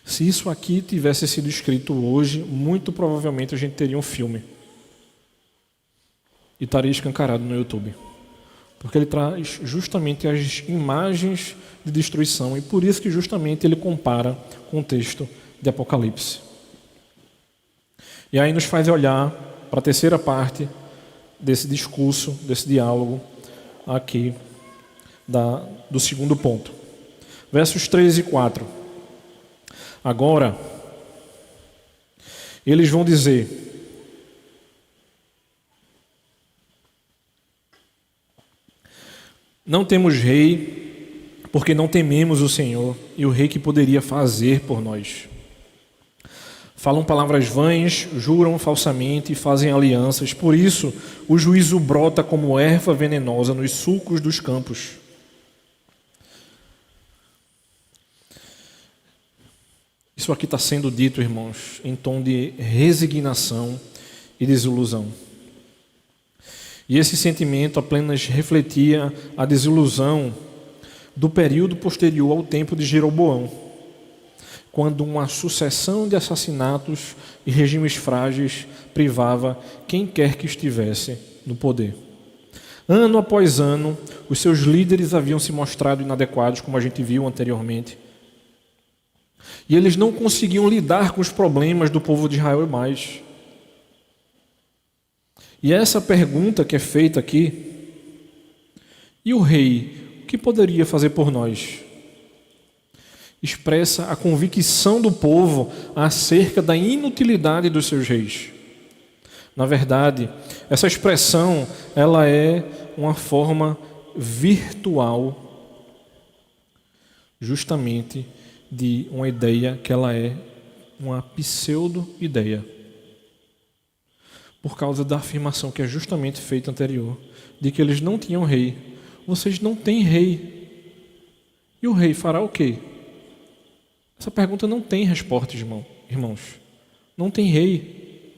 A: Se isso aqui tivesse sido escrito hoje, muito provavelmente a gente teria um filme. E estaria escancarado no YouTube. Porque ele traz justamente as imagens de destruição. E por isso que justamente ele compara com o texto de Apocalipse. E aí nos faz olhar para a terceira parte desse discurso, desse diálogo aqui, do segundo ponto. Versos 3 e 4. Agora, eles vão dizer: não temos rei, porque não tememos o Senhor e o rei que poderia fazer por nós. Falam palavras vãs, juram falsamente e fazem alianças. Por isso, o juízo brota como erva venenosa nos sulcos dos campos. Isso aqui está sendo dito, irmãos, em tom de resignação e desilusão. E esse sentimento apenas refletia a desilusão do período posterior ao tempo de Jeroboão, quando uma sucessão de assassinatos e regimes frágeis privava quem quer que estivesse no poder. Ano após ano, os seus líderes haviam se mostrado inadequados, como a gente viu anteriormente. E eles não conseguiam lidar com os problemas do povo de Israel mais. E essa pergunta que é feita aqui: e o rei, o que poderia fazer por nós? Expressa a convicção do povo acerca da inutilidade dos seus reis. Na verdade, essa expressão, ela é uma forma virtual, justamente, de uma ideia que ela é uma pseudo-ideia. Por causa da afirmação que é justamente feita anterior, de que eles não tinham rei. Vocês não têm rei. E o rei fará o quê? Essa pergunta não tem resposta, irmãos. Não tem rei.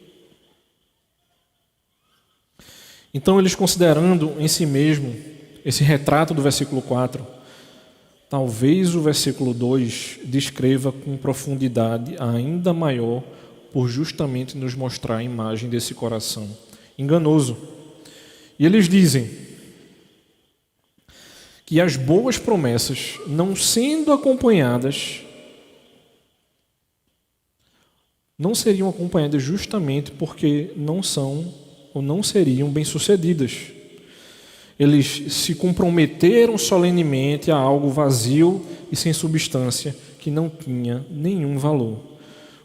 A: Então, eles considerando em si mesmo esse retrato do versículo 4, talvez o versículo 2 descreva com profundidade ainda maior, por justamente nos mostrar a imagem desse coração enganoso. E eles dizem que as boas promessas, não sendo acompanhadas, não seriam acompanhadas justamente porque não são ou não seriam bem-sucedidas. Eles se comprometeram solenemente a algo vazio e sem substância, que não tinha nenhum valor.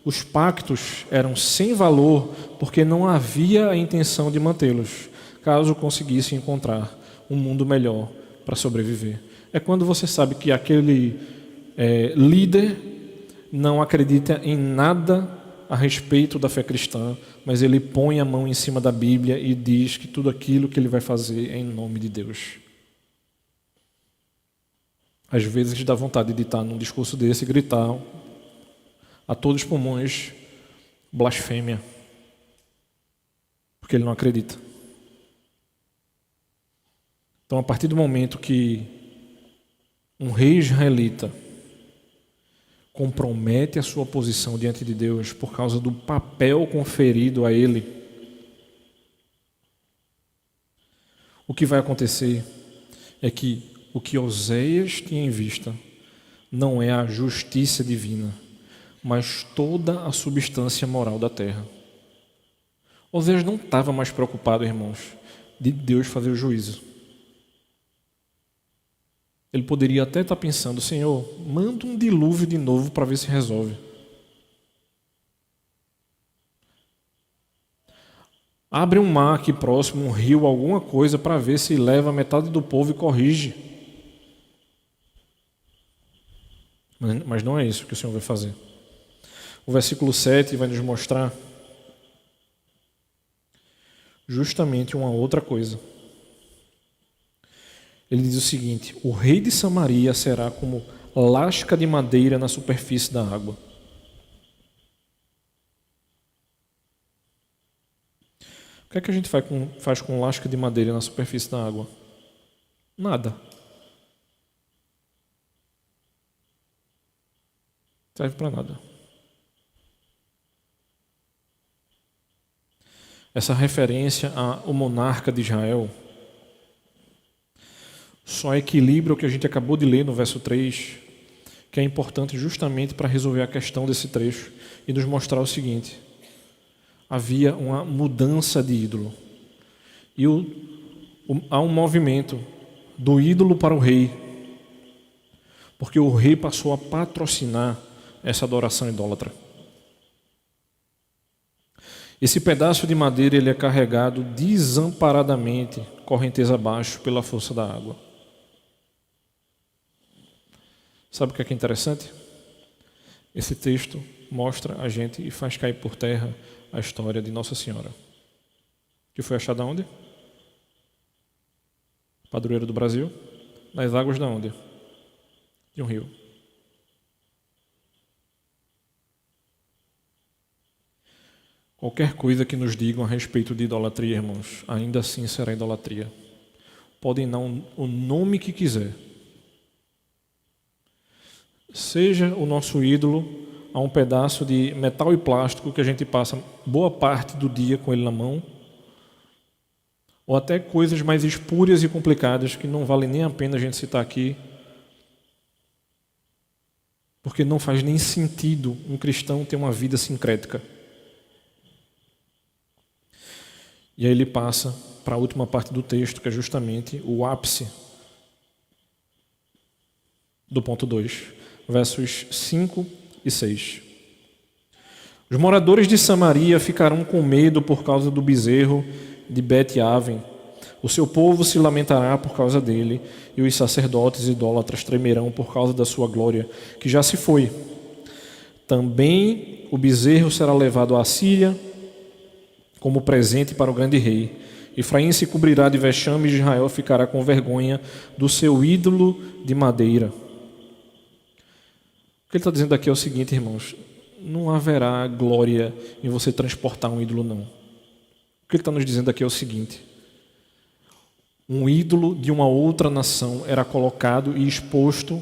A: Os pactos eram sem valor porque não havia a intenção de mantê-los, caso conseguissem encontrar um mundo melhor para sobreviver. É quando você sabe que aquele líder não acredita em nada a respeito da fé cristã, mas ele põe a mão em cima da Bíblia e diz que tudo aquilo que ele vai fazer é em nome de Deus. Às vezes dá vontade de estar num discurso desse e gritar a todos os pulmões: blasfêmia, porque ele não acredita. Então, a partir do momento que um rei israelita compromete a sua posição diante de Deus por causa do papel conferido a ele, o que vai acontecer é que o que Oséias tinha em vista não é a justiça divina, mas toda a substância moral da terra. Oséias não estava mais preocupado, irmãos, de Deus fazer o juízo. Ele poderia até estar pensando: Senhor, manda um dilúvio de novo para ver se resolve. Abre um mar aqui próximo, um rio, alguma coisa, para ver se leva metade do povo e corrige. Mas não é isso que o Senhor vai fazer. O versículo 7 vai nos mostrar justamente uma outra coisa. Ele diz o seguinte: o rei de Samaria será como lasca de madeira na superfície da água. O que é que a gente faz com lasca de madeira na superfície da água? Nada. Serve para nada. Essa referência ao monarca de Israel só equilibra o que a gente acabou de ler no verso 3, que é importante justamente para resolver a questão desse trecho e nos mostrar o seguinte: havia uma mudança de ídolo. E há um movimento do ídolo para o rei, porque o rei passou a patrocinar essa adoração idólatra. Esse pedaço de madeira ele é carregado desamparadamente, correnteza abaixo, pela força da água. Sabe o que é interessante? Esse texto mostra a gente e faz cair por terra a história de Nossa Senhora, que foi achada onde? Padroeira do Brasil, nas águas da onde? De um rio. Qualquer coisa que nos digam a respeito de idolatria, irmãos, ainda assim será idolatria. Podem dar o nome que quiser. Seja o nosso ídolo a um pedaço de metal e plástico que a gente passa boa parte do dia com ele na mão, ou até coisas mais espúrias e complicadas que não vale nem a pena a gente citar aqui, porque não faz nem sentido um cristão ter uma vida sincrética. E aí ele passa para a última parte do texto, que é justamente o ápice do ponto 2, versos 5 e 6. Os moradores de Samaria ficarão com medo por causa do bezerro de Bet-Aven. O seu povo se lamentará por causa dele, e os sacerdotes idólatras tremerão por causa da sua glória, que já se foi. Também o bezerro será levado à Síria como presente para o grande rei. Efraim se cobrirá de vexame e Israel ficará com vergonha do seu ídolo de madeira. O que ele está dizendo aqui é o seguinte, irmãos: não haverá glória em você transportar um ídolo, não. O que ele está nos dizendo aqui é o seguinte: um ídolo de uma outra nação era colocado e exposto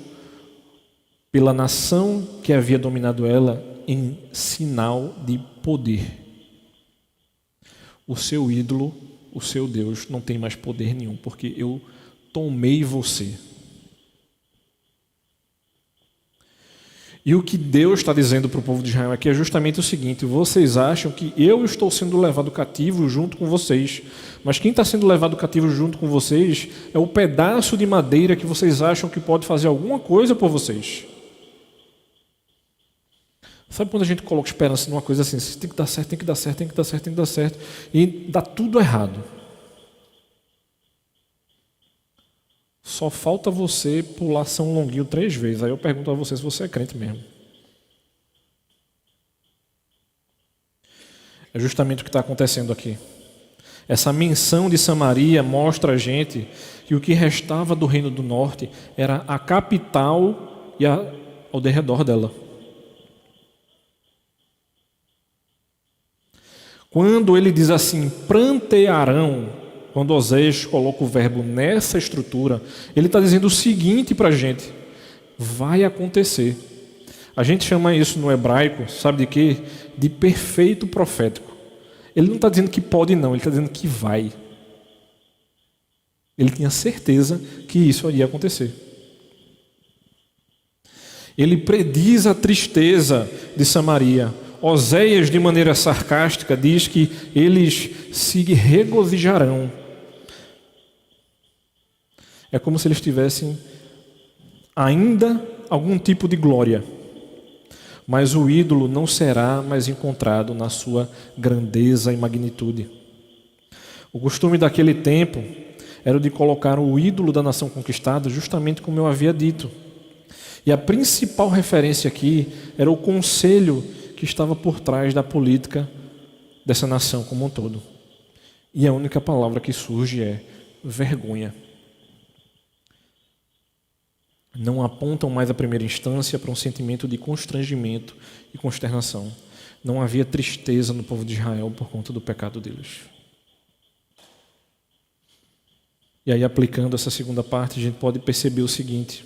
A: pela nação que havia dominado ela em sinal de poder. O seu ídolo, o seu Deus, não tem mais poder nenhum, porque eu tomei você. E o que Deus está dizendo para o povo de Israel aqui é justamente o seguinte: vocês acham que eu estou sendo levado cativo junto com vocês, mas quem está sendo levado cativo junto com vocês é o pedaço de madeira que vocês acham que pode fazer alguma coisa por vocês. Sabe quando a gente coloca esperança numa coisa assim, tem que dar certo, tem que dar certo, tem que dar certo, tem que dar certo, e dá tudo errado. Só falta você pular São Longuinho 3 vezes. Aí eu pergunto a você se você é crente mesmo. É justamente o que está acontecendo aqui. Essa menção de Samaria mostra a gente que o que restava do Reino do Norte era a capital e ao derredor dela. Quando ele diz assim, prantearão, quando Oséias coloca o verbo nessa estrutura, ele está dizendo o seguinte para a gente: vai acontecer. A gente chama isso no hebraico, sabe de quê? De perfeito profético. Ele não está dizendo que pode não, ele está dizendo que vai. Ele tinha certeza que isso ia acontecer. Ele prediz a tristeza de Samaria. Oséias, de maneira sarcástica, diz que eles se regozijarão. É como se eles tivessem ainda algum tipo de glória, mas o ídolo não será mais encontrado na sua grandeza e magnitude. O costume daquele tempo era o de colocar o ídolo da nação conquistada justamente como eu havia dito. E a principal referência aqui era o conselho que estava por trás da política dessa nação como um todo. E a única palavra que surge é vergonha. Não apontam mais a primeira instância para um sentimento de constrangimento e consternação. Não havia tristeza no povo de Israel por conta do pecado deles. E aí, aplicando essa segunda parte, a gente pode perceber o seguinte: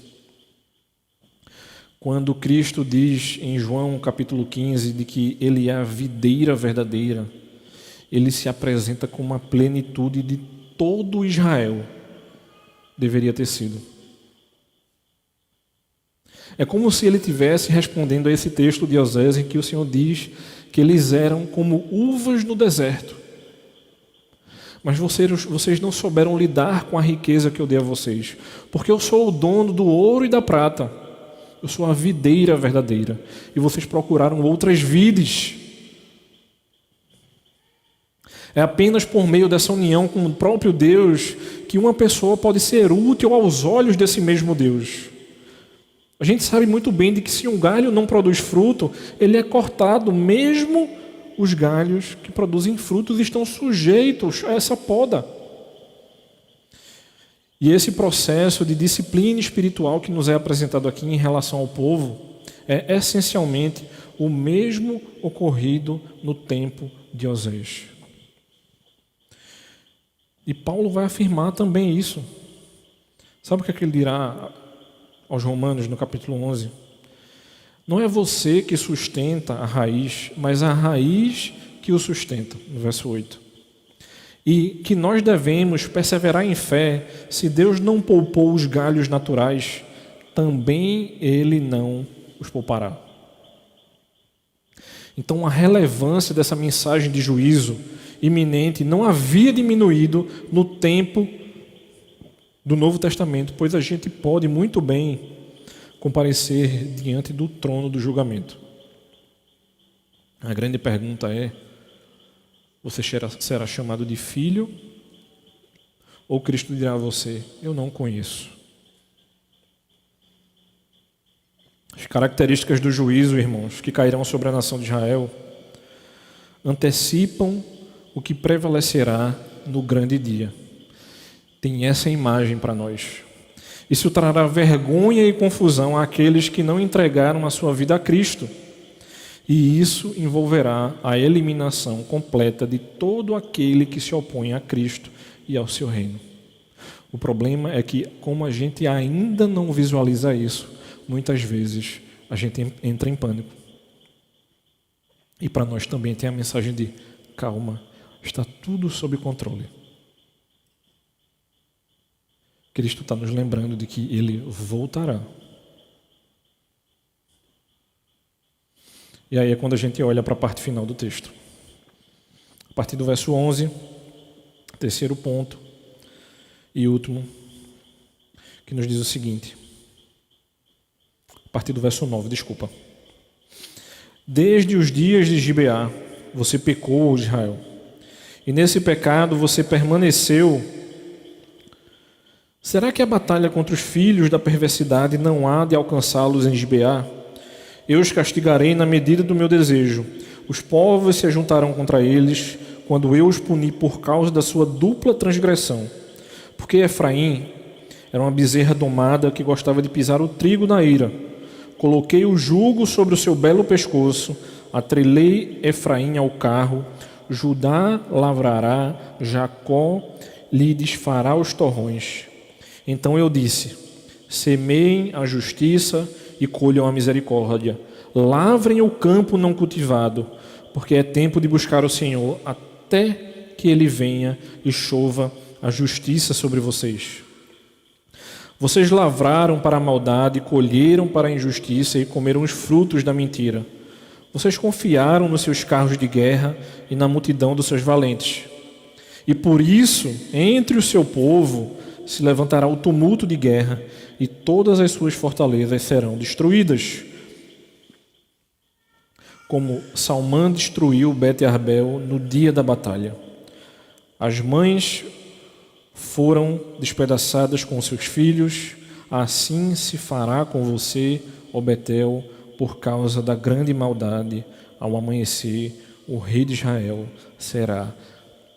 A: quando Cristo diz em João capítulo 15 de que Ele é a videira verdadeira, Ele se apresenta como a plenitude de todo Israel deveria ter sido. É como se Ele estivesse respondendo a esse texto de Osés em que o Senhor diz que eles eram como uvas no deserto. Mas vocês não souberam lidar com a riqueza que eu dei a vocês, porque eu sou o dono do ouro e da prata. Eu sou a videira verdadeira. E vocês procuraram outras vides. É apenas por meio dessa união com o próprio Deus que uma pessoa pode ser útil aos olhos desse mesmo Deus. A gente sabe muito bem de que se um galho não produz fruto, ele é cortado. Mesmo os galhos que produzem frutos estão sujeitos a essa poda. E esse processo de disciplina espiritual que nos é apresentado aqui em relação ao povo é essencialmente o mesmo ocorrido no tempo de Osés. E Paulo vai afirmar também isso. Sabe o que ele dirá aos Romanos no capítulo 11? Não é você que sustenta a raiz, mas a raiz que o sustenta, no verso 8. E que nós devemos perseverar em fé, se Deus não poupou os galhos naturais, também Ele não os poupará. Então a relevância dessa mensagem de juízo iminente não havia diminuído no tempo do Novo Testamento, pois a gente pode muito bem comparecer diante do trono do julgamento. A grande pergunta é: você será chamado de filho? Ou Cristo dirá a você: eu não conheço? As características do juízo, irmãos, que cairão sobre a nação de Israel, antecipam o que prevalecerá no grande dia. Tem essa imagem para nós. Isso trará vergonha e confusão àqueles que não entregaram a sua vida a Cristo. E isso envolverá a eliminação completa de todo aquele que se opõe a Cristo e ao seu reino. O problema é que, como a gente ainda não visualiza isso, muitas vezes a gente entra em pânico. E para nós também tem a mensagem de: calma, está tudo sob controle. Cristo está nos lembrando de que Ele voltará. E aí é quando a gente olha para a parte final do texto. A partir do verso 11, terceiro ponto e último, que nos diz o seguinte. A partir do verso 9, desculpa. Desde os dias de Gibeá, você pecou, Israel, e nesse pecado você permaneceu. Será que a batalha contra os filhos da perversidade não há de alcançá-los em Gibeá? Eu os castigarei na medida do meu desejo. Os povos se ajuntarão contra eles, quando eu os puni por causa da sua dupla transgressão. Porque Efraim era uma bezerra domada que gostava de pisar o trigo na eira. Coloquei o jugo sobre o seu belo pescoço, atrelei Efraim ao carro, Judá lavrará, Jacó lhe desfará os torrões. Então eu disse: semeiem a justiça e colham a misericórdia. Lavrem o campo não cultivado, porque é tempo de buscar o Senhor até que Ele venha e chova a justiça sobre vocês. Vocês lavraram para a maldade, colheram para a injustiça e comeram os frutos da mentira. Vocês confiaram nos seus carros de guerra e na multidão dos seus valentes. E por isso, entre o seu povo se levantará o tumulto de guerra e todas as suas fortalezas serão destruídas. Como Salmã destruiu Bet-Arbel no dia da batalha. As mães foram despedaçadas com seus filhos, assim se fará com você, ó Betel, por causa da grande maldade. Ao amanhecer, o rei de Israel será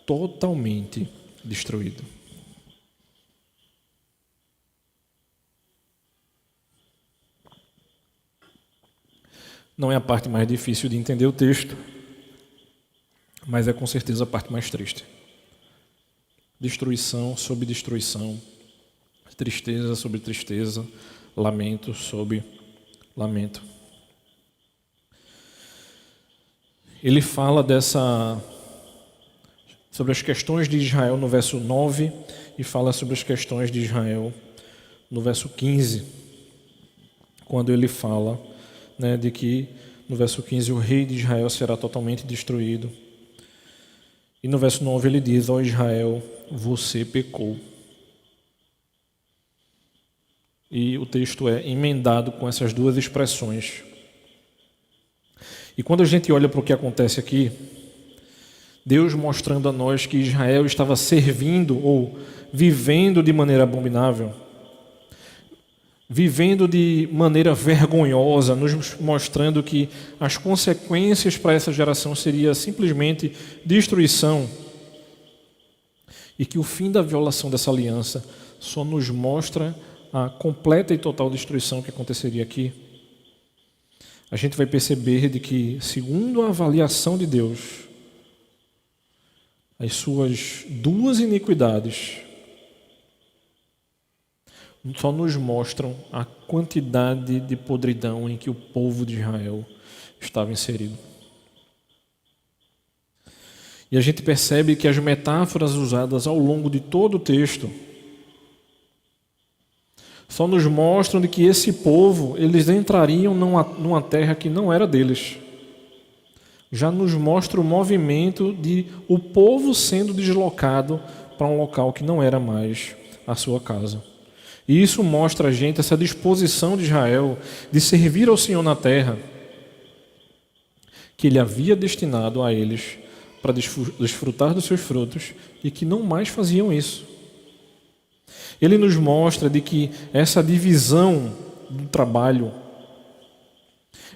A: totalmente destruído. Não é a parte mais difícil de entender o texto, mas é com certeza a parte mais triste. Destruição sobre destruição, tristeza sobre tristeza, lamento sobre lamento. Ele fala sobre as questões de Israel no verso 9 e fala sobre as questões de Israel no verso 15, quando ele fala, de que no verso 15 o rei de Israel será totalmente destruído. E no verso 9 ele diz: ó Israel, você pecou. E o texto é emendado com essas duas expressões. E quando a gente olha para o que acontece aqui, Deus mostrando a nós que Israel estava servindo ou vivendo de maneira abominável, vivendo de maneira vergonhosa, nos mostrando que as consequências para essa geração seria simplesmente destruição, e que o fim da violação dessa aliança só nos mostra a completa e total destruição que aconteceria aqui. A gente vai perceber de que, segundo a avaliação de Deus, as suas duas iniquidades só nos mostram a quantidade de podridão em que o povo de Israel estava inserido. E a gente percebe que as metáforas usadas ao longo de todo o texto só nos mostram de que esse povo, eles entrariam numa terra que não era deles. Já nos mostra o movimento de o povo sendo deslocado para um local que não era mais a sua casa. E isso mostra a gente essa disposição de Israel de servir ao Senhor na terra que Ele havia destinado a eles para desfrutar dos seus frutos e que não mais faziam isso. Ele nos mostra de que essa divisão do trabalho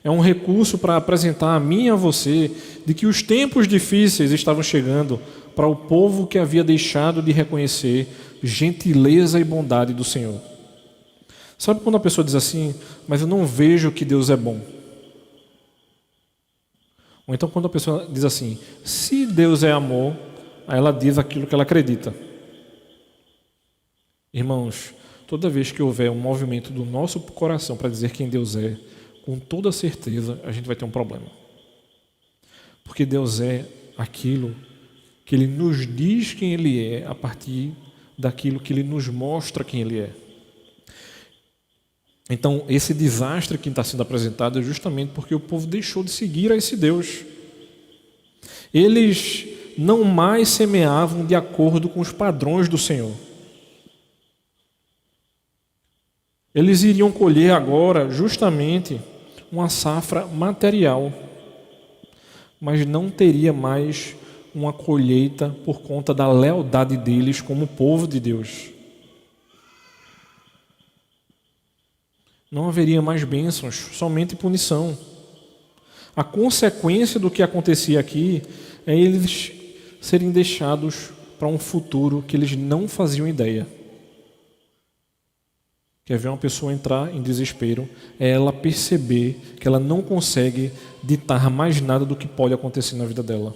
A: é um recurso para apresentar a mim e a você de que os tempos difíceis estavam chegando para o povo que havia deixado de reconhecer gentileza e bondade do Senhor. Sabe quando a pessoa diz assim, mas eu não vejo que Deus é bom? Ou então quando a pessoa diz assim, se Deus é amor, aí ela diz aquilo que ela acredita. Irmãos, toda vez que houver um movimento do nosso coração para dizer quem Deus é, com toda certeza a gente vai ter um problema. Porque Deus é aquilo que Ele nos diz quem Ele é a partir daquilo que Ele nos mostra quem Ele é. Então, esse desastre que está sendo apresentado é justamente porque o povo deixou de seguir a esse Deus. Eles não mais semeavam de acordo com os padrões do Senhor. Eles iriam colher agora justamente uma safra material, mas não teria mais uma colheita por conta da lealdade deles como povo de Deus. Não haveria mais bênçãos, somente punição. A consequência do que acontecia aqui é eles serem deixados para um futuro que eles não faziam ideia. Quer ver uma pessoa entrar em desespero, é ela perceber que ela não consegue ditar mais nada do que pode acontecer na vida dela.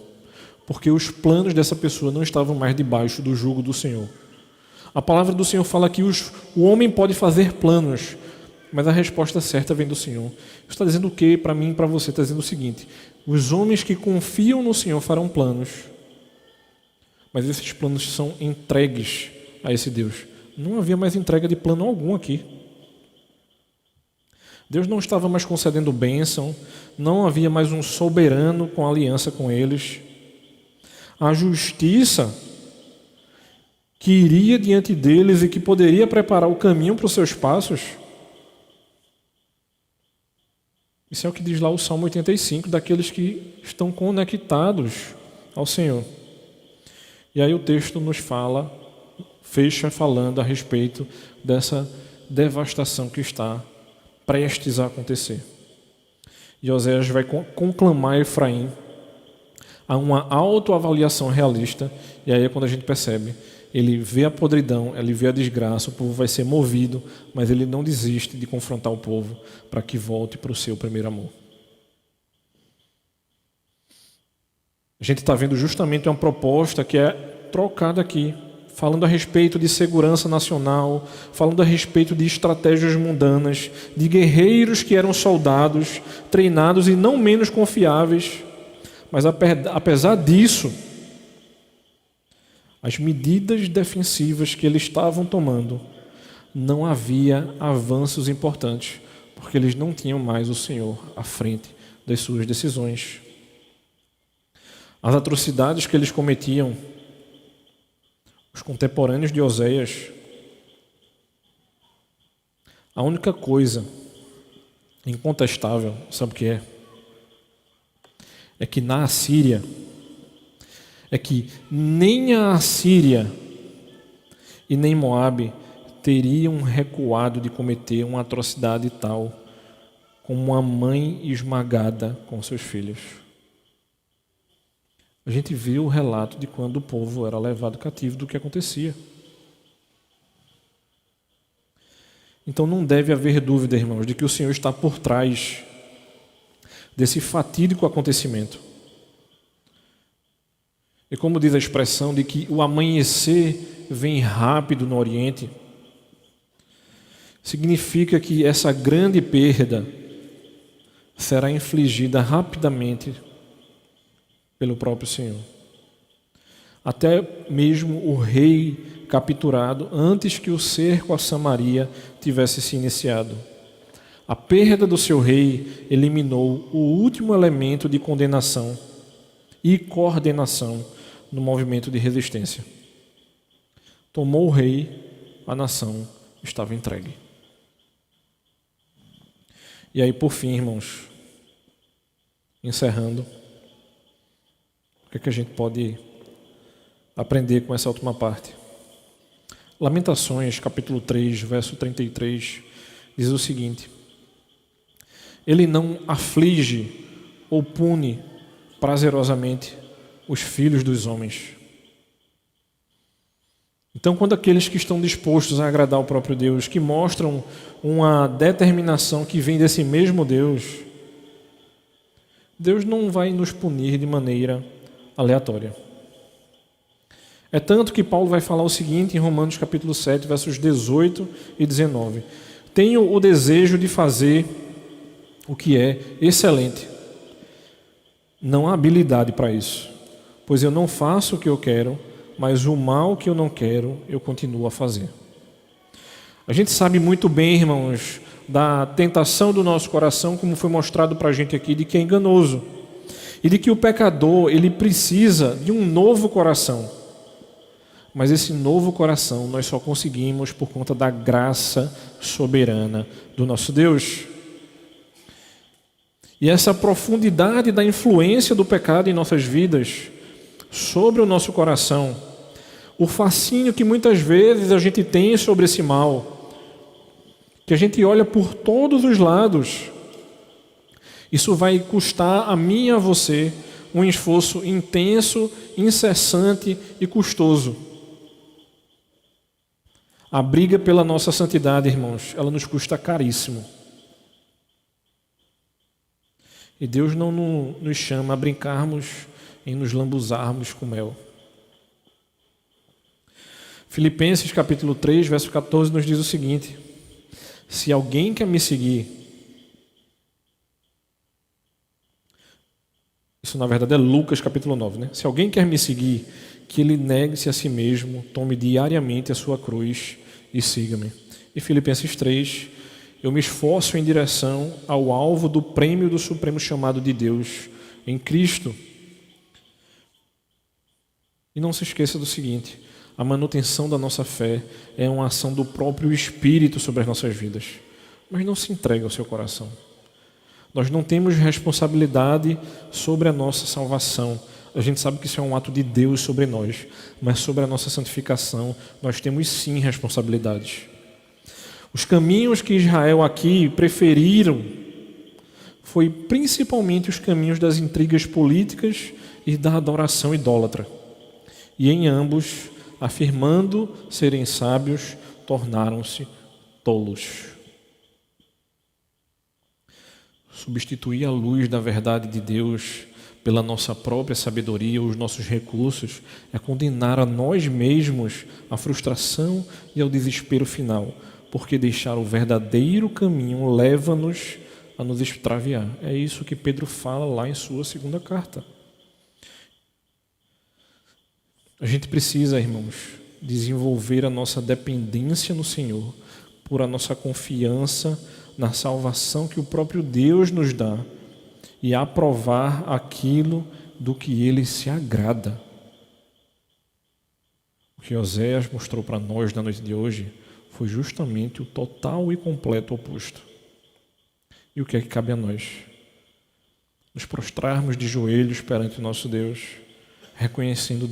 A: Porque os planos dessa pessoa não estavam mais debaixo do jugo do Senhor. A palavra do Senhor fala que o homem pode fazer planos, mas a resposta certa vem do Senhor. Isso está dizendo o quê para mim e para você? Está dizendo o seguinte, os homens que confiam no Senhor farão planos, mas esses planos são entregues a esse Deus. Não havia mais entrega de plano algum aqui. Deus não estava mais concedendo bênção, não havia mais um soberano com aliança com eles. A justiça que iria diante deles e que poderia preparar o caminho para os seus passos. Isso é o que diz lá o Salmo 85, daqueles que estão conectados ao Senhor. E aí o texto nos fala, fecha falando a respeito dessa devastação que está prestes a acontecer. E Oséias vai conclamar Efraim a uma autoavaliação realista, e aí é quando a gente percebe, ele vê a podridão, ele vê a desgraça, o povo vai ser movido, mas ele não desiste de confrontar o povo para que volte para o seu primeiro amor. A gente está vendo justamente uma proposta que é trocada aqui, falando a respeito de segurança nacional, falando a respeito de estratégias mundanas, de guerreiros que eram soldados, treinados e não menos confiáveis. Mas apesar disso, as medidas defensivas que eles estavam tomando, não havia avanços importantes, porque eles não tinham mais o Senhor à frente das suas decisões. As atrocidades que eles cometiam, os contemporâneos de Oséias, a única coisa incontestável, sabe o que é? É que na Assíria, é que nem a Assíria e nem Moabe teriam recuado de cometer uma atrocidade tal como uma mãe esmagada com seus filhos. A gente viu o relato de quando o povo era levado cativo, do que acontecia. Então não deve haver dúvida, irmãos, de que o Senhor está por trás desse fatídico acontecimento. E como diz a expressão de que o amanhecer vem rápido no Oriente, significa que essa grande perda será infligida rapidamente pelo próprio Senhor. Até mesmo o rei capturado antes que o cerco a Samaria tivesse se iniciado. A perda do seu rei eliminou o último elemento de condenação e coordenação no movimento de resistência. Tomou o rei, a nação estava entregue. E aí, por fim, irmãos, encerrando, o que a gente pode aprender com essa última parte? Lamentações, capítulo 3, verso 33, diz o seguinte: Ele não aflige ou pune prazerosamente os filhos dos homens. Então, quando aqueles que estão dispostos a agradar o próprio Deus, que mostram uma determinação que vem desse mesmo Deus, Deus não vai nos punir de maneira aleatória. É tanto que Paulo vai falar o seguinte em Romanos capítulo 7, versos 18 e 19. Tenho o desejo de fazer o que é excelente. Não há habilidade para isso, pois eu não faço o que eu quero, mas o mal que eu não quero, eu continuo a fazer. A gente sabe muito bem, irmãos, da tentação do nosso coração, como foi mostrado para a gente aqui, de que é enganoso. E de que o pecador, ele precisa de um novo coração. Mas esse novo coração nós só conseguimos por conta da graça soberana do nosso Deus. E essa profundidade da influência do pecado em nossas vidas sobre o nosso coração, o fascínio que muitas vezes a gente tem sobre esse mal, que a gente olha por todos os lados, isso vai custar a mim e a você um esforço intenso, incessante e custoso. A briga pela nossa santidade, irmãos, ela nos custa caríssimo. E Deus não nos chama a brincarmos em nos lambuzarmos com mel. Filipenses capítulo 3, verso 14 nos diz o seguinte: se alguém quer me seguir, isso na verdade é Lucas capítulo 9, né? Se alguém quer me seguir, que ele negue-se a si mesmo, tome diariamente a sua cruz e siga-me. E Filipenses 3, eu me esforço em direção ao alvo do prêmio do supremo chamado de Deus em Cristo. E não se esqueça do seguinte: a manutenção da nossa fé é uma ação do próprio Espírito sobre as nossas vidas. Mas não se entregue ao seu coração. Nós não temos responsabilidade sobre a nossa salvação. A gente sabe que isso é um ato de Deus sobre nós, mas sobre a nossa santificação nós temos sim responsabilidades. Os caminhos que Israel aqui preferiram foi principalmente os caminhos das intrigas políticas e da adoração idólatra. E em ambos, afirmando serem sábios, tornaram-se tolos. Substituir a luz da verdade de Deus pela nossa própria sabedoria, os nossos recursos, é condenar a nós mesmos à frustração e ao desespero final, porque deixar o verdadeiro caminho leva-nos a nos extraviar. É isso que Pedro fala lá em sua segunda carta. A gente precisa, irmãos, desenvolver a nossa dependência no Senhor, por a nossa confiança na salvação que o próprio Deus nos dá e aprovar aquilo do que Ele se agrada. O que Oséias mostrou para nós na noite de hoje foi justamente o total e completo oposto. E o que é que cabe a nós? Nos prostrarmos de joelhos perante o nosso Deus, reconhecendo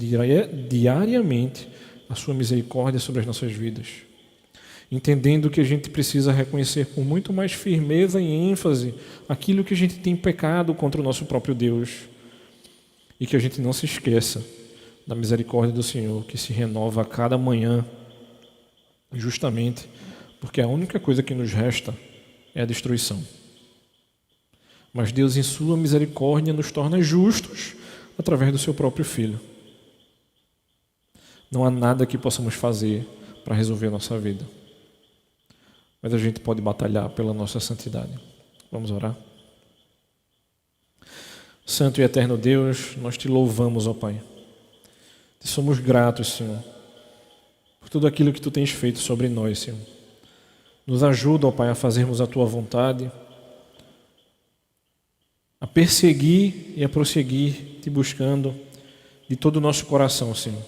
A: diariamente a sua misericórdia sobre as nossas vidas. Entendendo que a gente precisa reconhecer com muito mais firmeza e ênfase aquilo que a gente tem pecado contra o nosso próprio Deus. E que a gente não se esqueça da misericórdia do Senhor, que se renova a cada manhã, justamente porque a única coisa que nos resta é a destruição. Mas Deus, em sua misericórdia, nos torna justos através do seu próprio Filho. Não há nada que possamos fazer para resolver a nossa vida. Mas a gente pode batalhar pela nossa santidade. Vamos orar? Santo e eterno Deus, nós te louvamos, ó Pai. Te somos gratos, Senhor, por tudo aquilo que Tu tens feito sobre nós, Senhor. Nos ajuda, ó Pai, a fazermos a Tua vontade, a perseguir e a prosseguir Te buscando de todo o nosso coração, Senhor.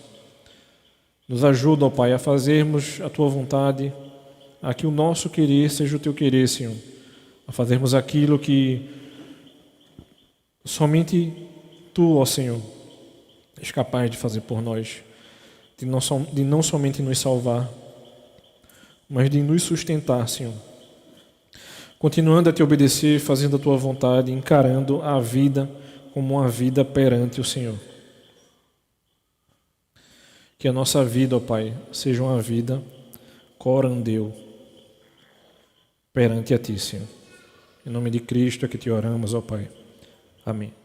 A: Nos ajuda, ó Pai, a fazermos a Tua vontade, a que o nosso querer seja o Teu querer, Senhor. A fazermos aquilo que somente Tu, ó Senhor, és capaz de fazer por nós. De não somente nos salvar, mas de nos sustentar, Senhor. Continuando a Te obedecer, fazendo a Tua vontade, encarando a vida como uma vida perante o Senhor. Que a nossa vida, ó Pai, seja uma vida corandeu perante a Ti, Senhor. Em nome de Cristo é que Te oramos, ó Pai. Amém.